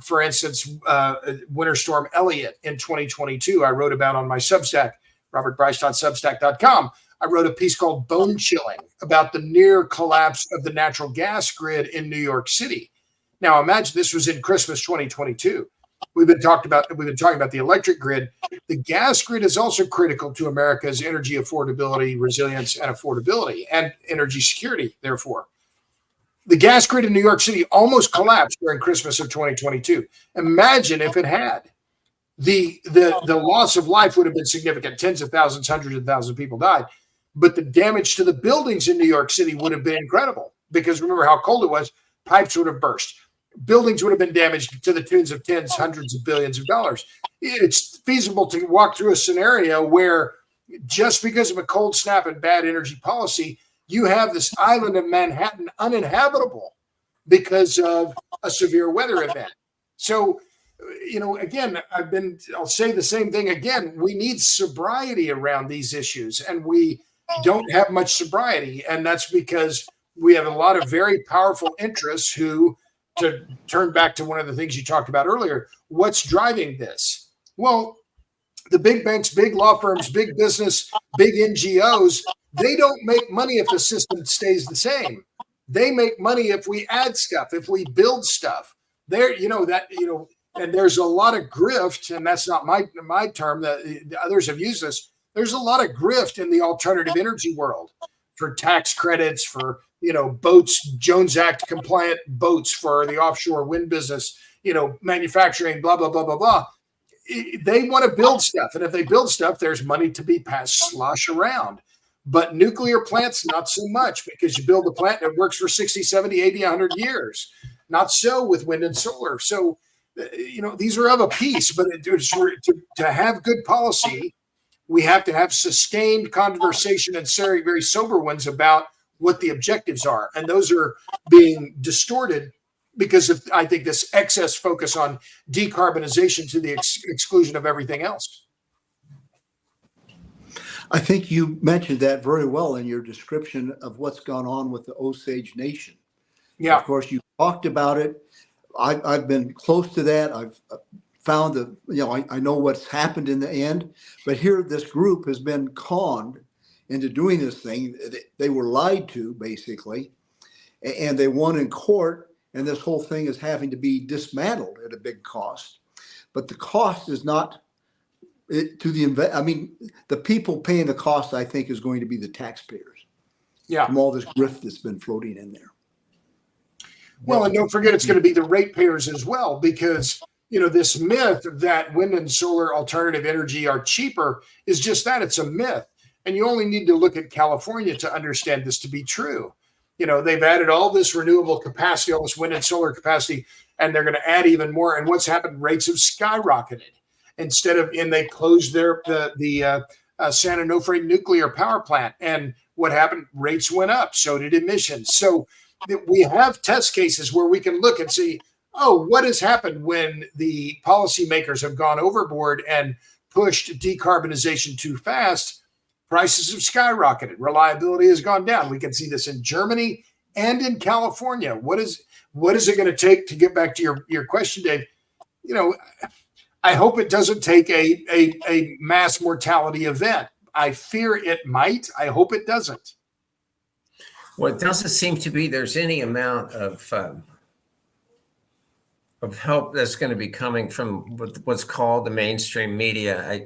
for instance, Winter Storm Elliott in 2022. I wrote about on my Substack, robertbryce.substack.com. I wrote a piece called Bone Chilling about the near collapse of the natural gas grid in New York City. Now, imagine this was in Christmas 2022. We've been talking about the electric grid. The gas grid is also critical to America's energy affordability, resilience, and affordability, and energy security. Therefore, the gas grid in New York City almost collapsed during Christmas of 2022. Imagine if it had. The loss of life would have been significant. Tens of thousands, hundreds of thousands of people died. But the damage to the buildings in New York City would have been incredible, because remember how cold it was. Pipes would have burst. Buildings would have been damaged to the tunes of tens, hundreds of billions of dollars. It's feasible to walk through a scenario where just because of a cold snap and bad energy policy, you have this island of Manhattan uninhabitable because of a severe weather event. So, again, I'll say the same thing again. We need sobriety around these issues, and we don't have much sobriety. And that's because we have a lot of very powerful interests who, to turn back to one of the things you talked about earlier, what's driving this? Well, the big banks, big law firms, big business, big NGOs, they don't make money if the system stays the same. They make money if we add stuff, if we build stuff. And there's a lot of grift, and that's not my term, that others have used this. There's a lot of grift in the alternative energy world for tax credits, for boats, Jones Act compliant boats for the offshore wind business, manufacturing, blah, blah, blah, blah, blah. They want to build stuff. And if they build stuff, there's money to be slosh around. But nuclear plants, not so much, because you build a plant and it works for 60, 70, 80, 100 years. Not so with wind and solar. So, these are of a piece, but to have good policy, we have to have sustained conversation and very, very sober ones about what the objectives are. And those are being distorted because of, I think, this excess focus on decarbonization to the exclusion of everything else. I think you mentioned that very well in your description of what's gone on with the Osage Nation. Yeah. Of course, you talked about it. I've been close to that. I've found that, I know what's happened in the end, but here this group has been conned into doing this thing. They were lied to, basically, and they won in court, and this whole thing is having to be dismantled at a big cost. But the cost is not the people paying the cost, I think, is going to be the taxpayers. Yeah. From all this grift that's been floating in there. Well, and don't forget, it's going to be the ratepayers as well, because, this myth that wind and solar alternative energy are cheaper is just that. It's a myth. And you only need to look at California to understand this to be true. They've added all this renewable capacity, all this wind and solar capacity, and they're going to add even more. And what's happened? Rates have skyrocketed. And they closed the San Onofre nuclear power plant. And what happened? Rates went up. So did emissions. So we have test cases where we can look and see, what has happened when the policymakers have gone overboard and pushed decarbonization too fast? Prices have skyrocketed. Reliability has gone down. We can see this in Germany and in California. What is it going to take to get back to your question, Dave? I hope it doesn't take a mass mortality event. I fear it might. I hope it doesn't. Well, it doesn't seem to be there's any amount of help that's going to be coming from what's called the mainstream media.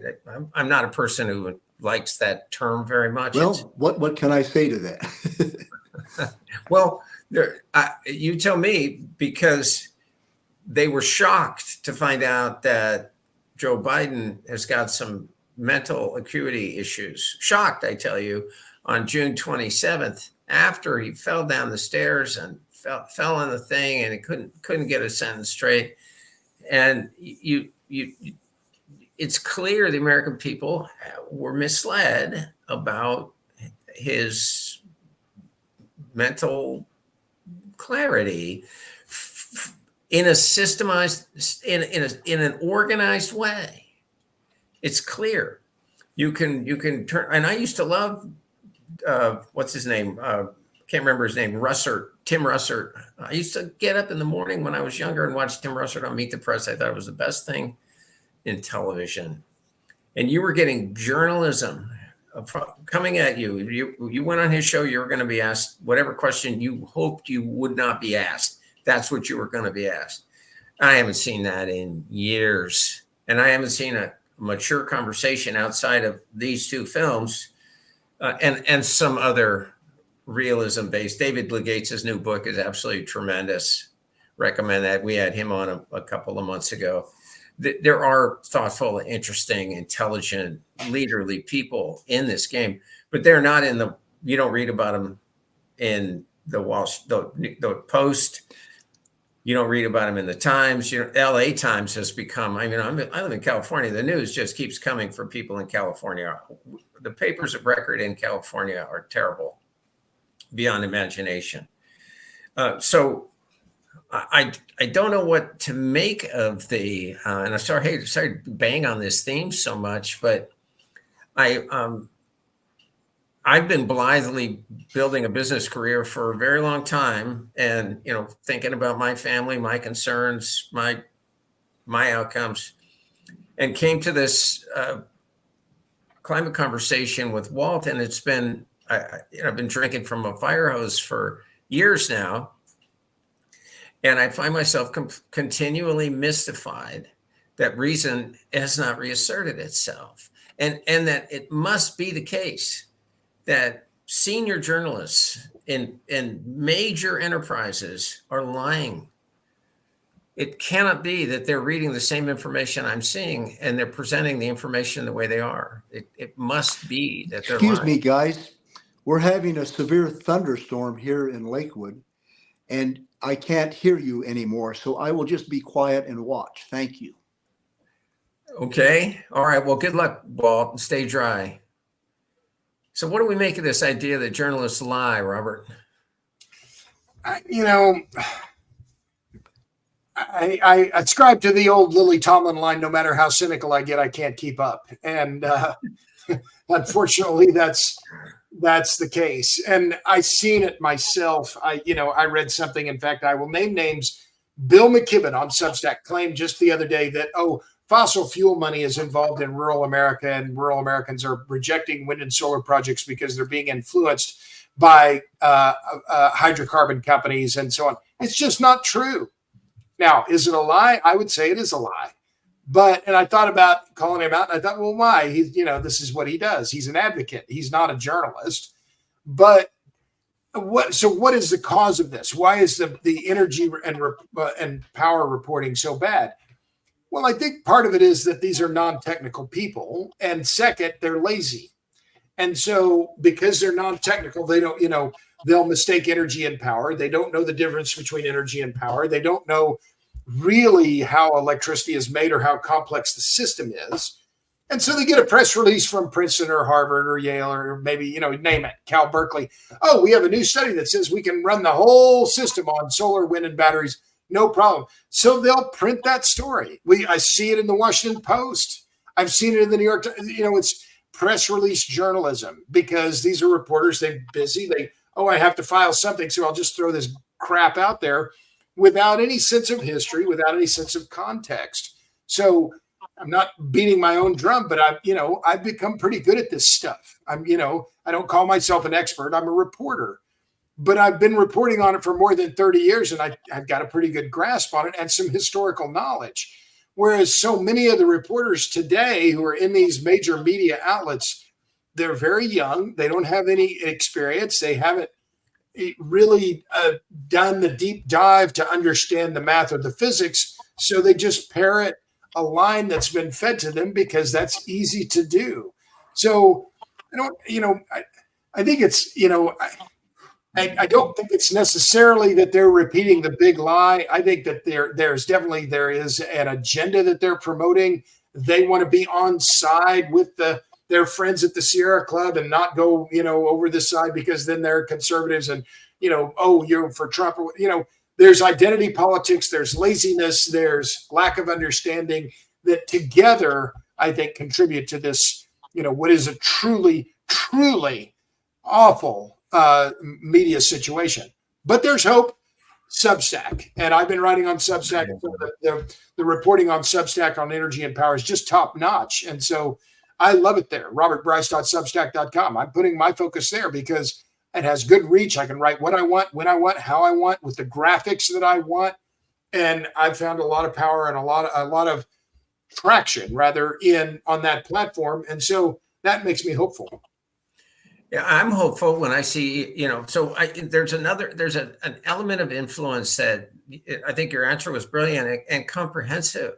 I'm not a person who likes that term very much. Well, what can I say to that? Well, you tell me, because they were shocked to find out that Joe Biden has got some mental acuity issues. Shocked, I tell you, on June 27th, after he fell down the stairs and fell on the thing, and he couldn't get a sentence straight. And it's clear the American people were misled about his mental clarity in a systemized, in an organized way. It's clear. You can turn, and I used to love, what's his name? Can't remember his name. Tim Russert. I used to get up in the morning when I was younger and watch Tim Russert on Meet the Press. I thought it was the best thing in television. And you were getting journalism coming at you. You went on his show, you were going to be asked whatever question you hoped you would not be asked. That's what you were going to be asked. I haven't seen that in years. And I haven't seen a mature conversation outside of these two films and some other realism-based. David Legate's new book is absolutely tremendous. Recommend that. We had him on a couple of months ago. There are thoughtful, interesting, intelligent, leaderly people in this game, but they're not in the. You don't read about them in the Post. You don't read about them in the Times. LA Times has become. I live in California. The news just keeps coming for people in California. The papers of record in California are terrible, beyond imagination. So I don't know what to make of the, and I'm sorry to bang on this theme so much, but I've been blithely building a business career for a very long time, and thinking about my family, my concerns, my outcomes, and came to this climate conversation with Walt, and it's been I've been drinking from a fire hose for years now, and I find myself continually mystified that reason has not reasserted itself, and that it must be the case that senior journalists in major enterprises are lying. It cannot be that they're reading the same information I'm seeing and they're presenting the information the way they are. It must be that they're lying. Excuse me, guys. We're having a severe thunderstorm here in Lakewood, and I can't hear you anymore. So I will just be quiet and watch. Thank you. Okay. All right. Well, good luck, Walt, and stay dry. So what do we make of this idea that journalists lie, Robert? I ascribe to the old Lily Tomlin line, no matter how cynical I get, I can't keep up. And unfortunately, that's the case. And I've seen it myself. I read something. In fact, I will name names Bill McKibben on Substack claimed just the other day that, fossil fuel money is involved in rural America, and rural Americans are rejecting wind and solar projects because they're being influenced by hydrocarbon companies and so on. It's just not true. Now, is it a lie? I would say it is a lie. And I thought about calling him out, and I thought, well, why? This is what he does. He's an advocate. He's not a journalist. But what is the cause of this? Why is the energy and power reporting so bad? Well, I think part of it is that these are non-technical people, and second, they're lazy. And so because they're non-technical, they don't, they'll mistake energy and power. They don't know the difference between energy and power. They don't know really how electricity is made or how complex the system is. And so they get a press release from Princeton or Harvard or Yale or maybe, name it, Cal Berkeley. Oh, we have a new study that says we can run the whole system on solar, wind, and batteries. No problem. So they'll print that story. I see it in the Washington Post. I've seen it in the New York Times. It's press release journalism because these are reporters. They're busy. I have to file something, so I'll just throw this crap out there without any sense of history, without any sense of context. So I'm not beating my own drum, but I've become pretty good at this stuff. I don't call myself an expert. I'm a reporter. But I've been reporting on it for more than 30 years, and I've got a pretty good grasp on it and some historical knowledge. Whereas so many of the reporters today who are in these major media outlets, they're very young. They don't have any experience. They haven't really done the deep dive to understand the math or the physics. So they just parrot a line that's been fed to them because that's easy to do. So I think it's, I don't think it's necessarily that they're repeating the big lie. I think that there is an agenda that they're promoting. They want to be on side with their friends at the Sierra Club and not go, over this side because then they're conservatives and, you're for Trump. There's identity politics, there's laziness, there's lack of understanding that together, I think, contribute to this, what is a truly, truly awful media situation. But there's hope. Substack, and I've been writing on Substack. The reporting on Substack on energy and power is just top notch, and so I love it there. robertbryce.substack.com. I'm putting my focus there because it has good reach. I can write what I want, when I want, how I want, with the graphics that I want, and I've found a lot of power and a lot of traction rather on that platform, and so that makes me hopeful. Yeah, I'm hopeful when I see, there's an element of influence that I think your answer was brilliant and comprehensive.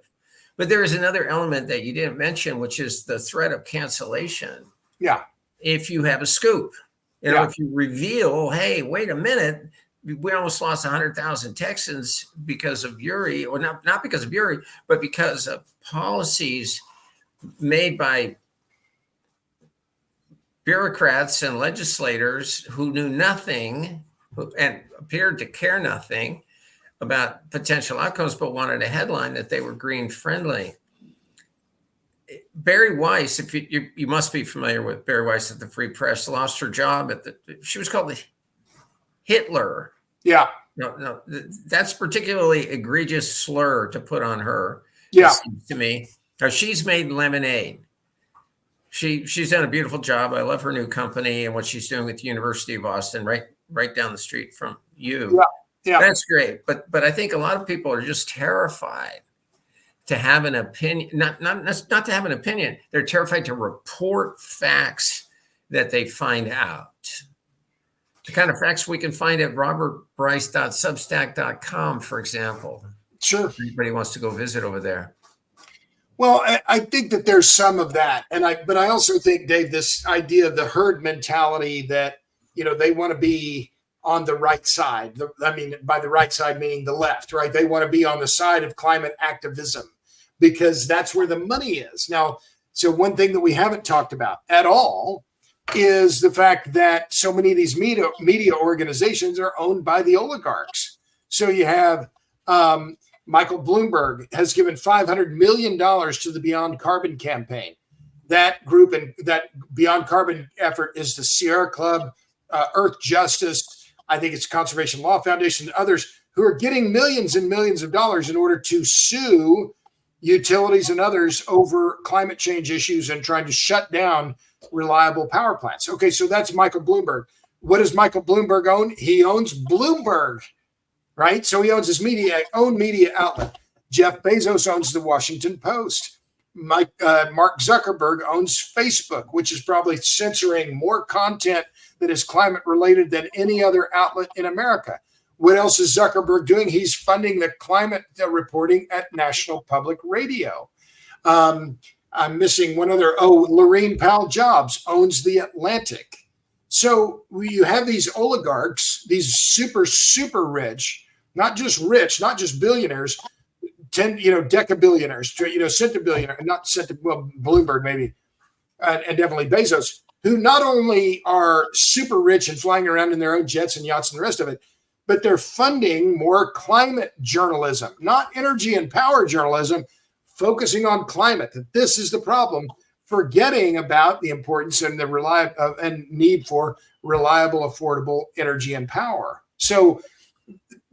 But there is another element that you didn't mention, which is the threat of cancellation. Yeah. If you have a scoop, if you reveal, hey, wait a minute, we almost lost 100,000 Texans because of Uri, or not because of Uri, but because of policies made by bureaucrats and legislators who knew nothing and appeared to care nothing about potential outcomes, but wanted a headline that they were green friendly. Barry Weiss, if you must be familiar with Barry Weiss at the Free Press, lost her job she was called the Hitler. Yeah. No, that's particularly egregious slur to put on her. Yeah. It seems to me. Now, she's made lemonade. She's done a beautiful job. I love her new company and what she's doing with the University of Austin, right down the street from you. Yeah. That's great. But I think a lot of people are just terrified to have an opinion, not to have an opinion. They're terrified to report facts that they find out. The kind of facts we can find at robertbryce.substack.com, for example. Sure. If anybody wants to go visit over there. Well, I think that there's some of that. But I also think, Dave, this idea of the herd mentality that, they want to be on the right side. By the right side, meaning the left, right? They want to be on the side of climate activism because that's where the money is. Now, so one thing that we haven't talked about at all is the fact that so many of these media organizations are owned by the oligarchs. So you have Michael Bloomberg has given $500 million to the Beyond Carbon campaign. That group and that Beyond Carbon effort is the Sierra Club, Earth Justice. I think it's Conservation Law Foundation, and others who are getting millions and millions of dollars in order to sue utilities and others over climate change issues and trying to shut down reliable power plants. Okay, so that's Michael Bloomberg. What does Michael Bloomberg own? He owns Bloomberg, right? So he owns his own media outlet. Jeff Bezos owns the Washington Post. Mark Zuckerberg owns Facebook, which is probably censoring more content that is climate related than any other outlet in America. What else is Zuckerberg doing? He's funding the climate reporting at National Public Radio. I'm missing one other. Oh, Laurene Powell Jobs owns The Atlantic. So you have these oligarchs, these super, super rich, not just billionaires, decabillionaires, centibillionaire, not Bloomberg maybe, and definitely Bezos, who not only are super rich and flying around in their own jets and yachts and the rest of it, but they're funding more climate journalism, not energy and power journalism, focusing on climate. That this is the problem, forgetting about the importance and the and need for reliable, affordable energy and power. So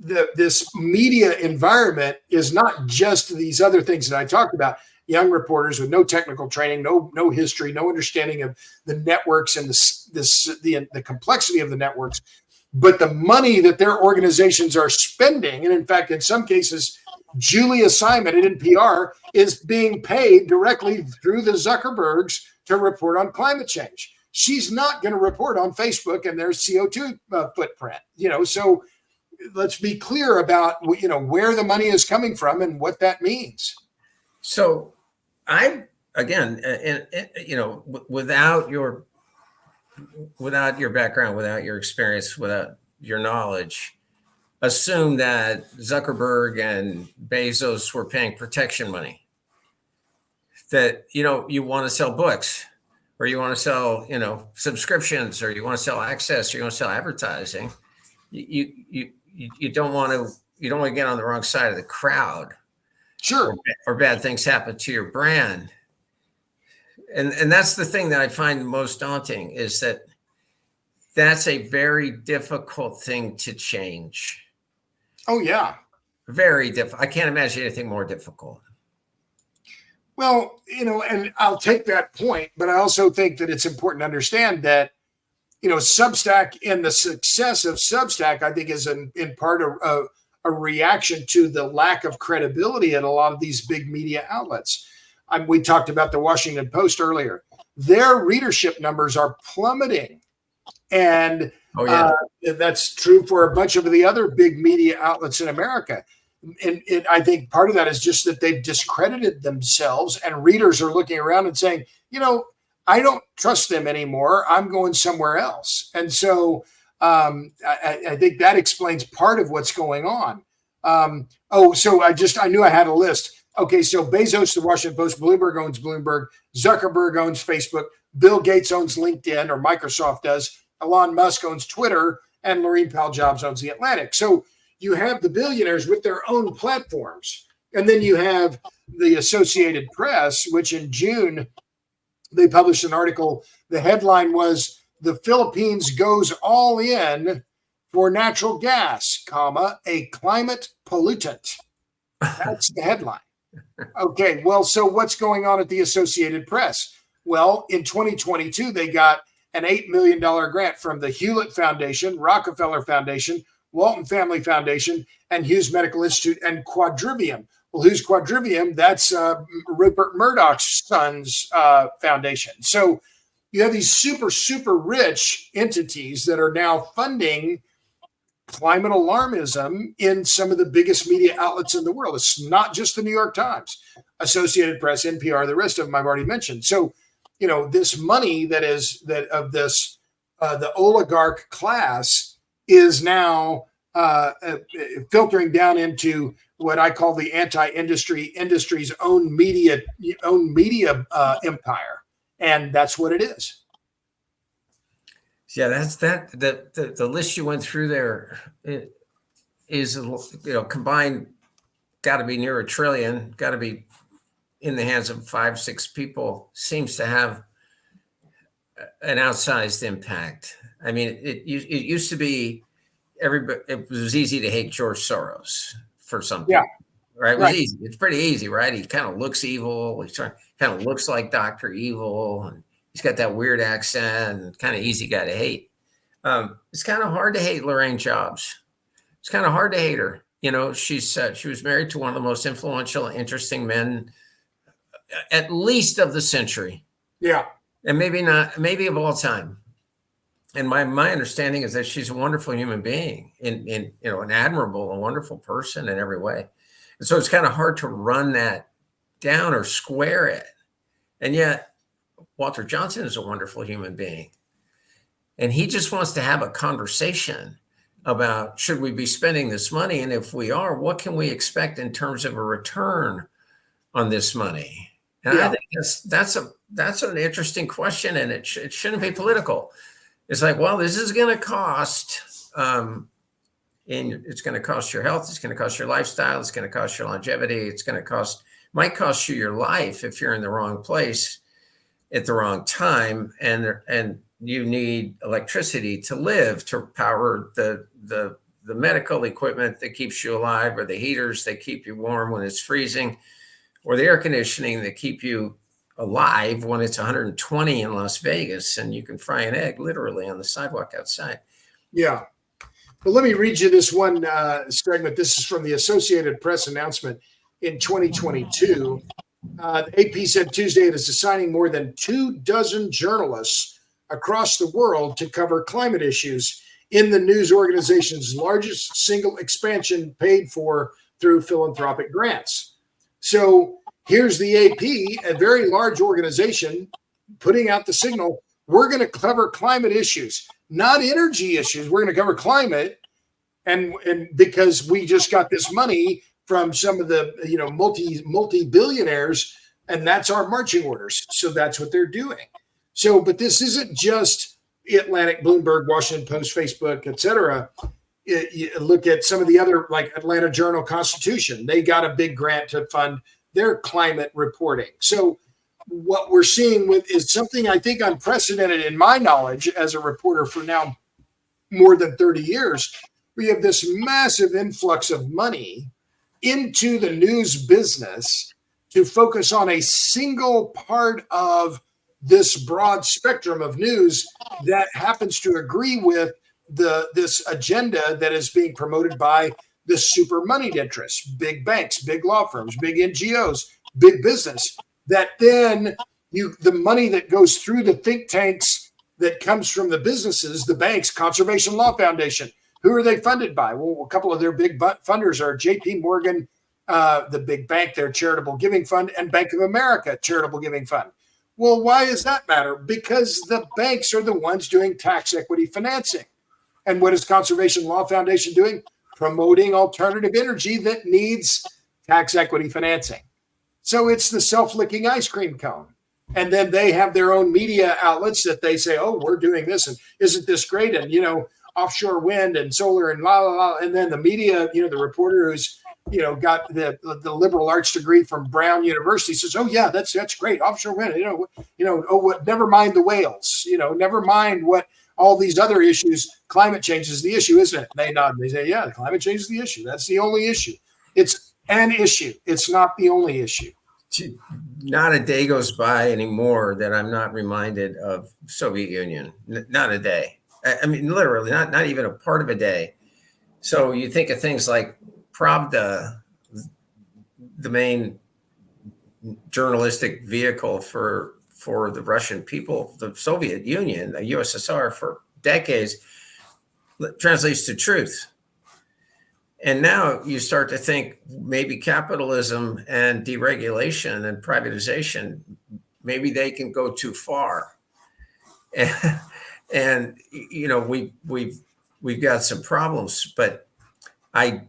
this media environment is not just these other things that I talked about. Young reporters with no technical training, no history, no understanding of the networks and the complexity of the networks, but the money that their organizations are spending. And in fact, in some cases, Julia Simon at NPR is being paid directly through the Zuckerbergs to report on climate change. She's not going to report on Facebook and their CO2 footprint. So let's be clear about where the money is coming from and what that means. So I, again, without your background, without your experience, without your knowledge, assume that Zuckerberg and Bezos were paying protection money. That, you want to sell books, or you want to sell, subscriptions, or you want to sell access, or you want to sell advertising. You don't want to get on the wrong side of the crowd. Sure. Or bad things happen to your brand. And that's the thing that I find most daunting, is that that's a very difficult thing to change. Oh, yeah. Very difficult. I can't imagine anything more difficult. Well, and I'll take that point, but I also think that it's important to understand that, Substack, and the success of Substack, I think, is in part a reaction to the lack of credibility at a lot of these big media outlets. We talked about the Washington Post earlier. Their readership numbers are plummeting. And that's true for a bunch of the other big media outlets in America. And I think part of that is just that they've discredited themselves, and readers are looking around and saying, I don't trust them anymore. I'm going somewhere else. And so I think that explains part of what's going on. I knew I had a list. Okay, so Bezos, the Washington Post, Bloomberg owns Bloomberg, Zuckerberg owns Facebook, Bill Gates owns LinkedIn, or Microsoft does, Elon Musk owns Twitter, and Laurene Powell Jobs owns The Atlantic. So you have the billionaires with their own platforms. And then you have the Associated Press, which in June, they published an article. The headline was, "The Philippines goes all in for natural gas, a climate pollutant." That's the headline. Okay, well, so what's going on at the Associated Press? Well, in 2022, they got an $8 million grant from the Hewlett Foundation, Rockefeller Foundation, Walton Family Foundation, and Hughes Medical Institute, and Quadrivium. Well, who's Quadrivium? That's Rupert Murdoch's son's foundation. So you have these super, super rich entities that are now funding climate alarmism in some of the biggest media outlets in the world. It's not just the New York Times, Associated Press, NPR, the rest of them I've already mentioned. So, this money the oligarch class is now filtering down into what I call the industry's own media empire. And that's what it is. Yeah, that's the list you went through there is, combined, got to be near $1 trillion, got to be in the hands of 5-6 people, seems to have an outsized impact. I mean, it used to be it was easy to hate George Soros for some Yeah. people, right? It was Right. easy. It's pretty easy, right? He kind of looks evil. He kind of looks like Dr. Evil, and he's got that weird accent, and kind of easy guy to hate. It's kind of hard to hate Lorraine Jobs. It's kind of hard to hate her. You know, she was married to one of the most influential, interesting men, at least of the century. Yeah. And maybe of all time. And my understanding is that she's a wonderful human being, in an admirable, a wonderful person in every way. And so it's kind of hard to run that down or square it. And yet Walter Johnson is a wonderful human being. And he just wants to have a conversation about, should we be spending this money? And if we are, what can we expect in terms of a return on this money? And I think that's an interesting question, and it shouldn't be political. It's like, well, this is going to cost, and it's going to cost your health. It's going to cost your lifestyle. It's going to cost your longevity. Might cost you your life if you're in the wrong place at the wrong time, and you need electricity to live, to power the medical equipment that keeps you alive, or the heaters that keep you warm when it's freezing, or the air conditioning that keep you alive when it's 120 in Las Vegas and you can fry an egg literally on the sidewalk outside. Yeah. Well, let me read you this one segment. This is from the Associated Press announcement in 2022. The AP said Tuesday it is assigning more than 24 journalists across the world to cover climate issues in the news organization's largest single expansion paid for through philanthropic grants. So here's the AP, a very large organization, putting out the signal, we're going to cover climate issues, not energy issues. We're going to cover climate. And because we just got this money from some of the multi-billionaires, and that's our marching orders. So that's what they're doing. So, but this isn't just Atlantic, Bloomberg, Washington Post, Facebook, et cetera. You look at some of the other, like Atlanta Journal-Constitution. They got a big grant to fund their climate reporting. So what we're seeing is something I think unprecedented in my knowledge as a reporter for now more than 30 years. We have this massive influx of money into the news business to focus on a single part of this broad spectrum of news that happens to agree with this agenda that is being promoted by the super moneyed interests, big banks, big law firms, big NGOs, big business, that then the money that goes through the think tanks that comes from the businesses, the banks, Conservation Law Foundation, who are they funded by? Well, a couple of their big funders are JP Morgan, the big bank, their charitable giving fund, and Bank of America, charitable giving fund. Well, why does that matter? Because the banks are the ones doing tax equity financing. And what is Conservation Law Foundation doing? Promoting alternative energy that needs tax equity financing. So it's the self-licking ice cream cone. And then they have their own media outlets that they say, oh, we're doing this, and isn't this great? And, offshore wind and solar and la, la, la. And then the media, the reporter who's, got the liberal arts degree from Brown University says, oh yeah, that's great. Offshore wind, never mind the whales, never mind what all these other issues. Climate change is the issue, isn't it? They nod and they say, yeah, climate change is the issue. That's the only issue. It's an issue. It's not the only issue. Not a day goes by anymore that I'm not reminded of Soviet Union. Not a day. I mean, literally, not even a part of a day. So you think of things like Pravda, the main journalistic vehicle for the Russian people, the Soviet Union, the USSR for decades, translates to truth. And now you start to think maybe capitalism and deregulation and privatization, maybe they can go too far. And we've got some problems, but I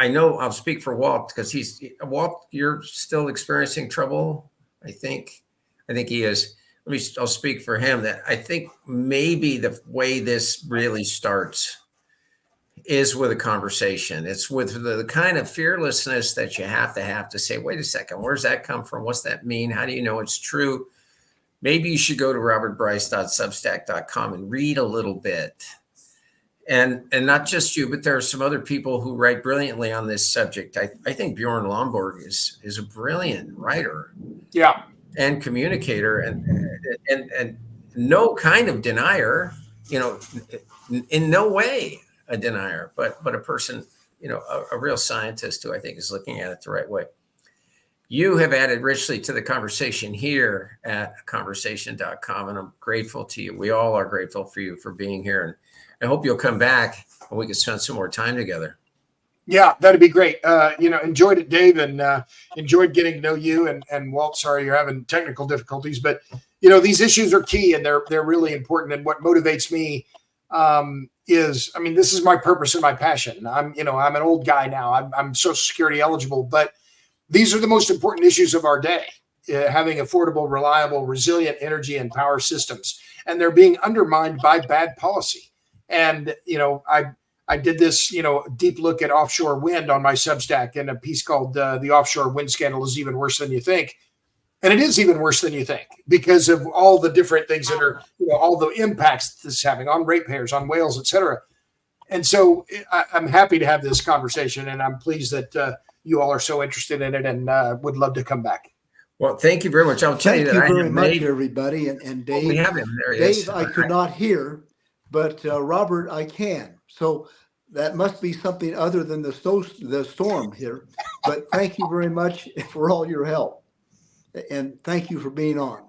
know I'll speak for Walt because Walt, you're still experiencing trouble. I think he is. I'll speak for him that I think maybe the way this really starts is with a conversation. It's with the kind of fearlessness that you have to say, wait a second, where's that come from? What's that mean? How do you know it's true? Maybe you should go to robertbryce.substack.com and read a little bit And not just you, but there are some other people who write brilliantly on this subject. I think Bjorn Lomborg is a brilliant writer, Yeah. and communicator, and no kind of denier, in no way a denier, but a person, a real scientist who I think is looking at it the right way. You have added richly to the conversation here at conversation.com, and I'm grateful to you. We all are grateful for you for being here, and I hope you'll come back and we can spend some more time together. Yeah, that'd be great. Enjoyed it, Dave, and enjoyed getting to know you. And Walt, sorry you're having technical difficulties, but these issues are key and they're really important. And what motivates me is, this is my purpose and my passion. I'm an old guy now. I'm Social Security eligible, but these are the most important issues of our day. Having affordable, reliable, resilient energy and power systems, and they're being undermined by bad policy. And I did this, deep look at offshore wind on my Substack in a piece called The Offshore Wind Scandal is Even Worse Than You Think. And it is even worse than you think because of all the different things that are, all the impacts this is having on ratepayers, on whales, et cetera. And so I'm happy to have this conversation, and I'm pleased that you all are so interested in it and would love to come back. Well, thank you very much. I'll tell you that. Thank you very much, everybody. And Dave, we have him. There he Dave, is. I could not hear, but Robert, I can. So that must be something other than the storm here. But thank you very much for all your help. And thank you for being on.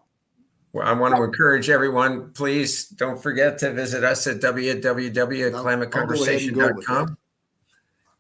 Well, I want to encourage everyone, please don't forget to visit us at www.climateconversation.com.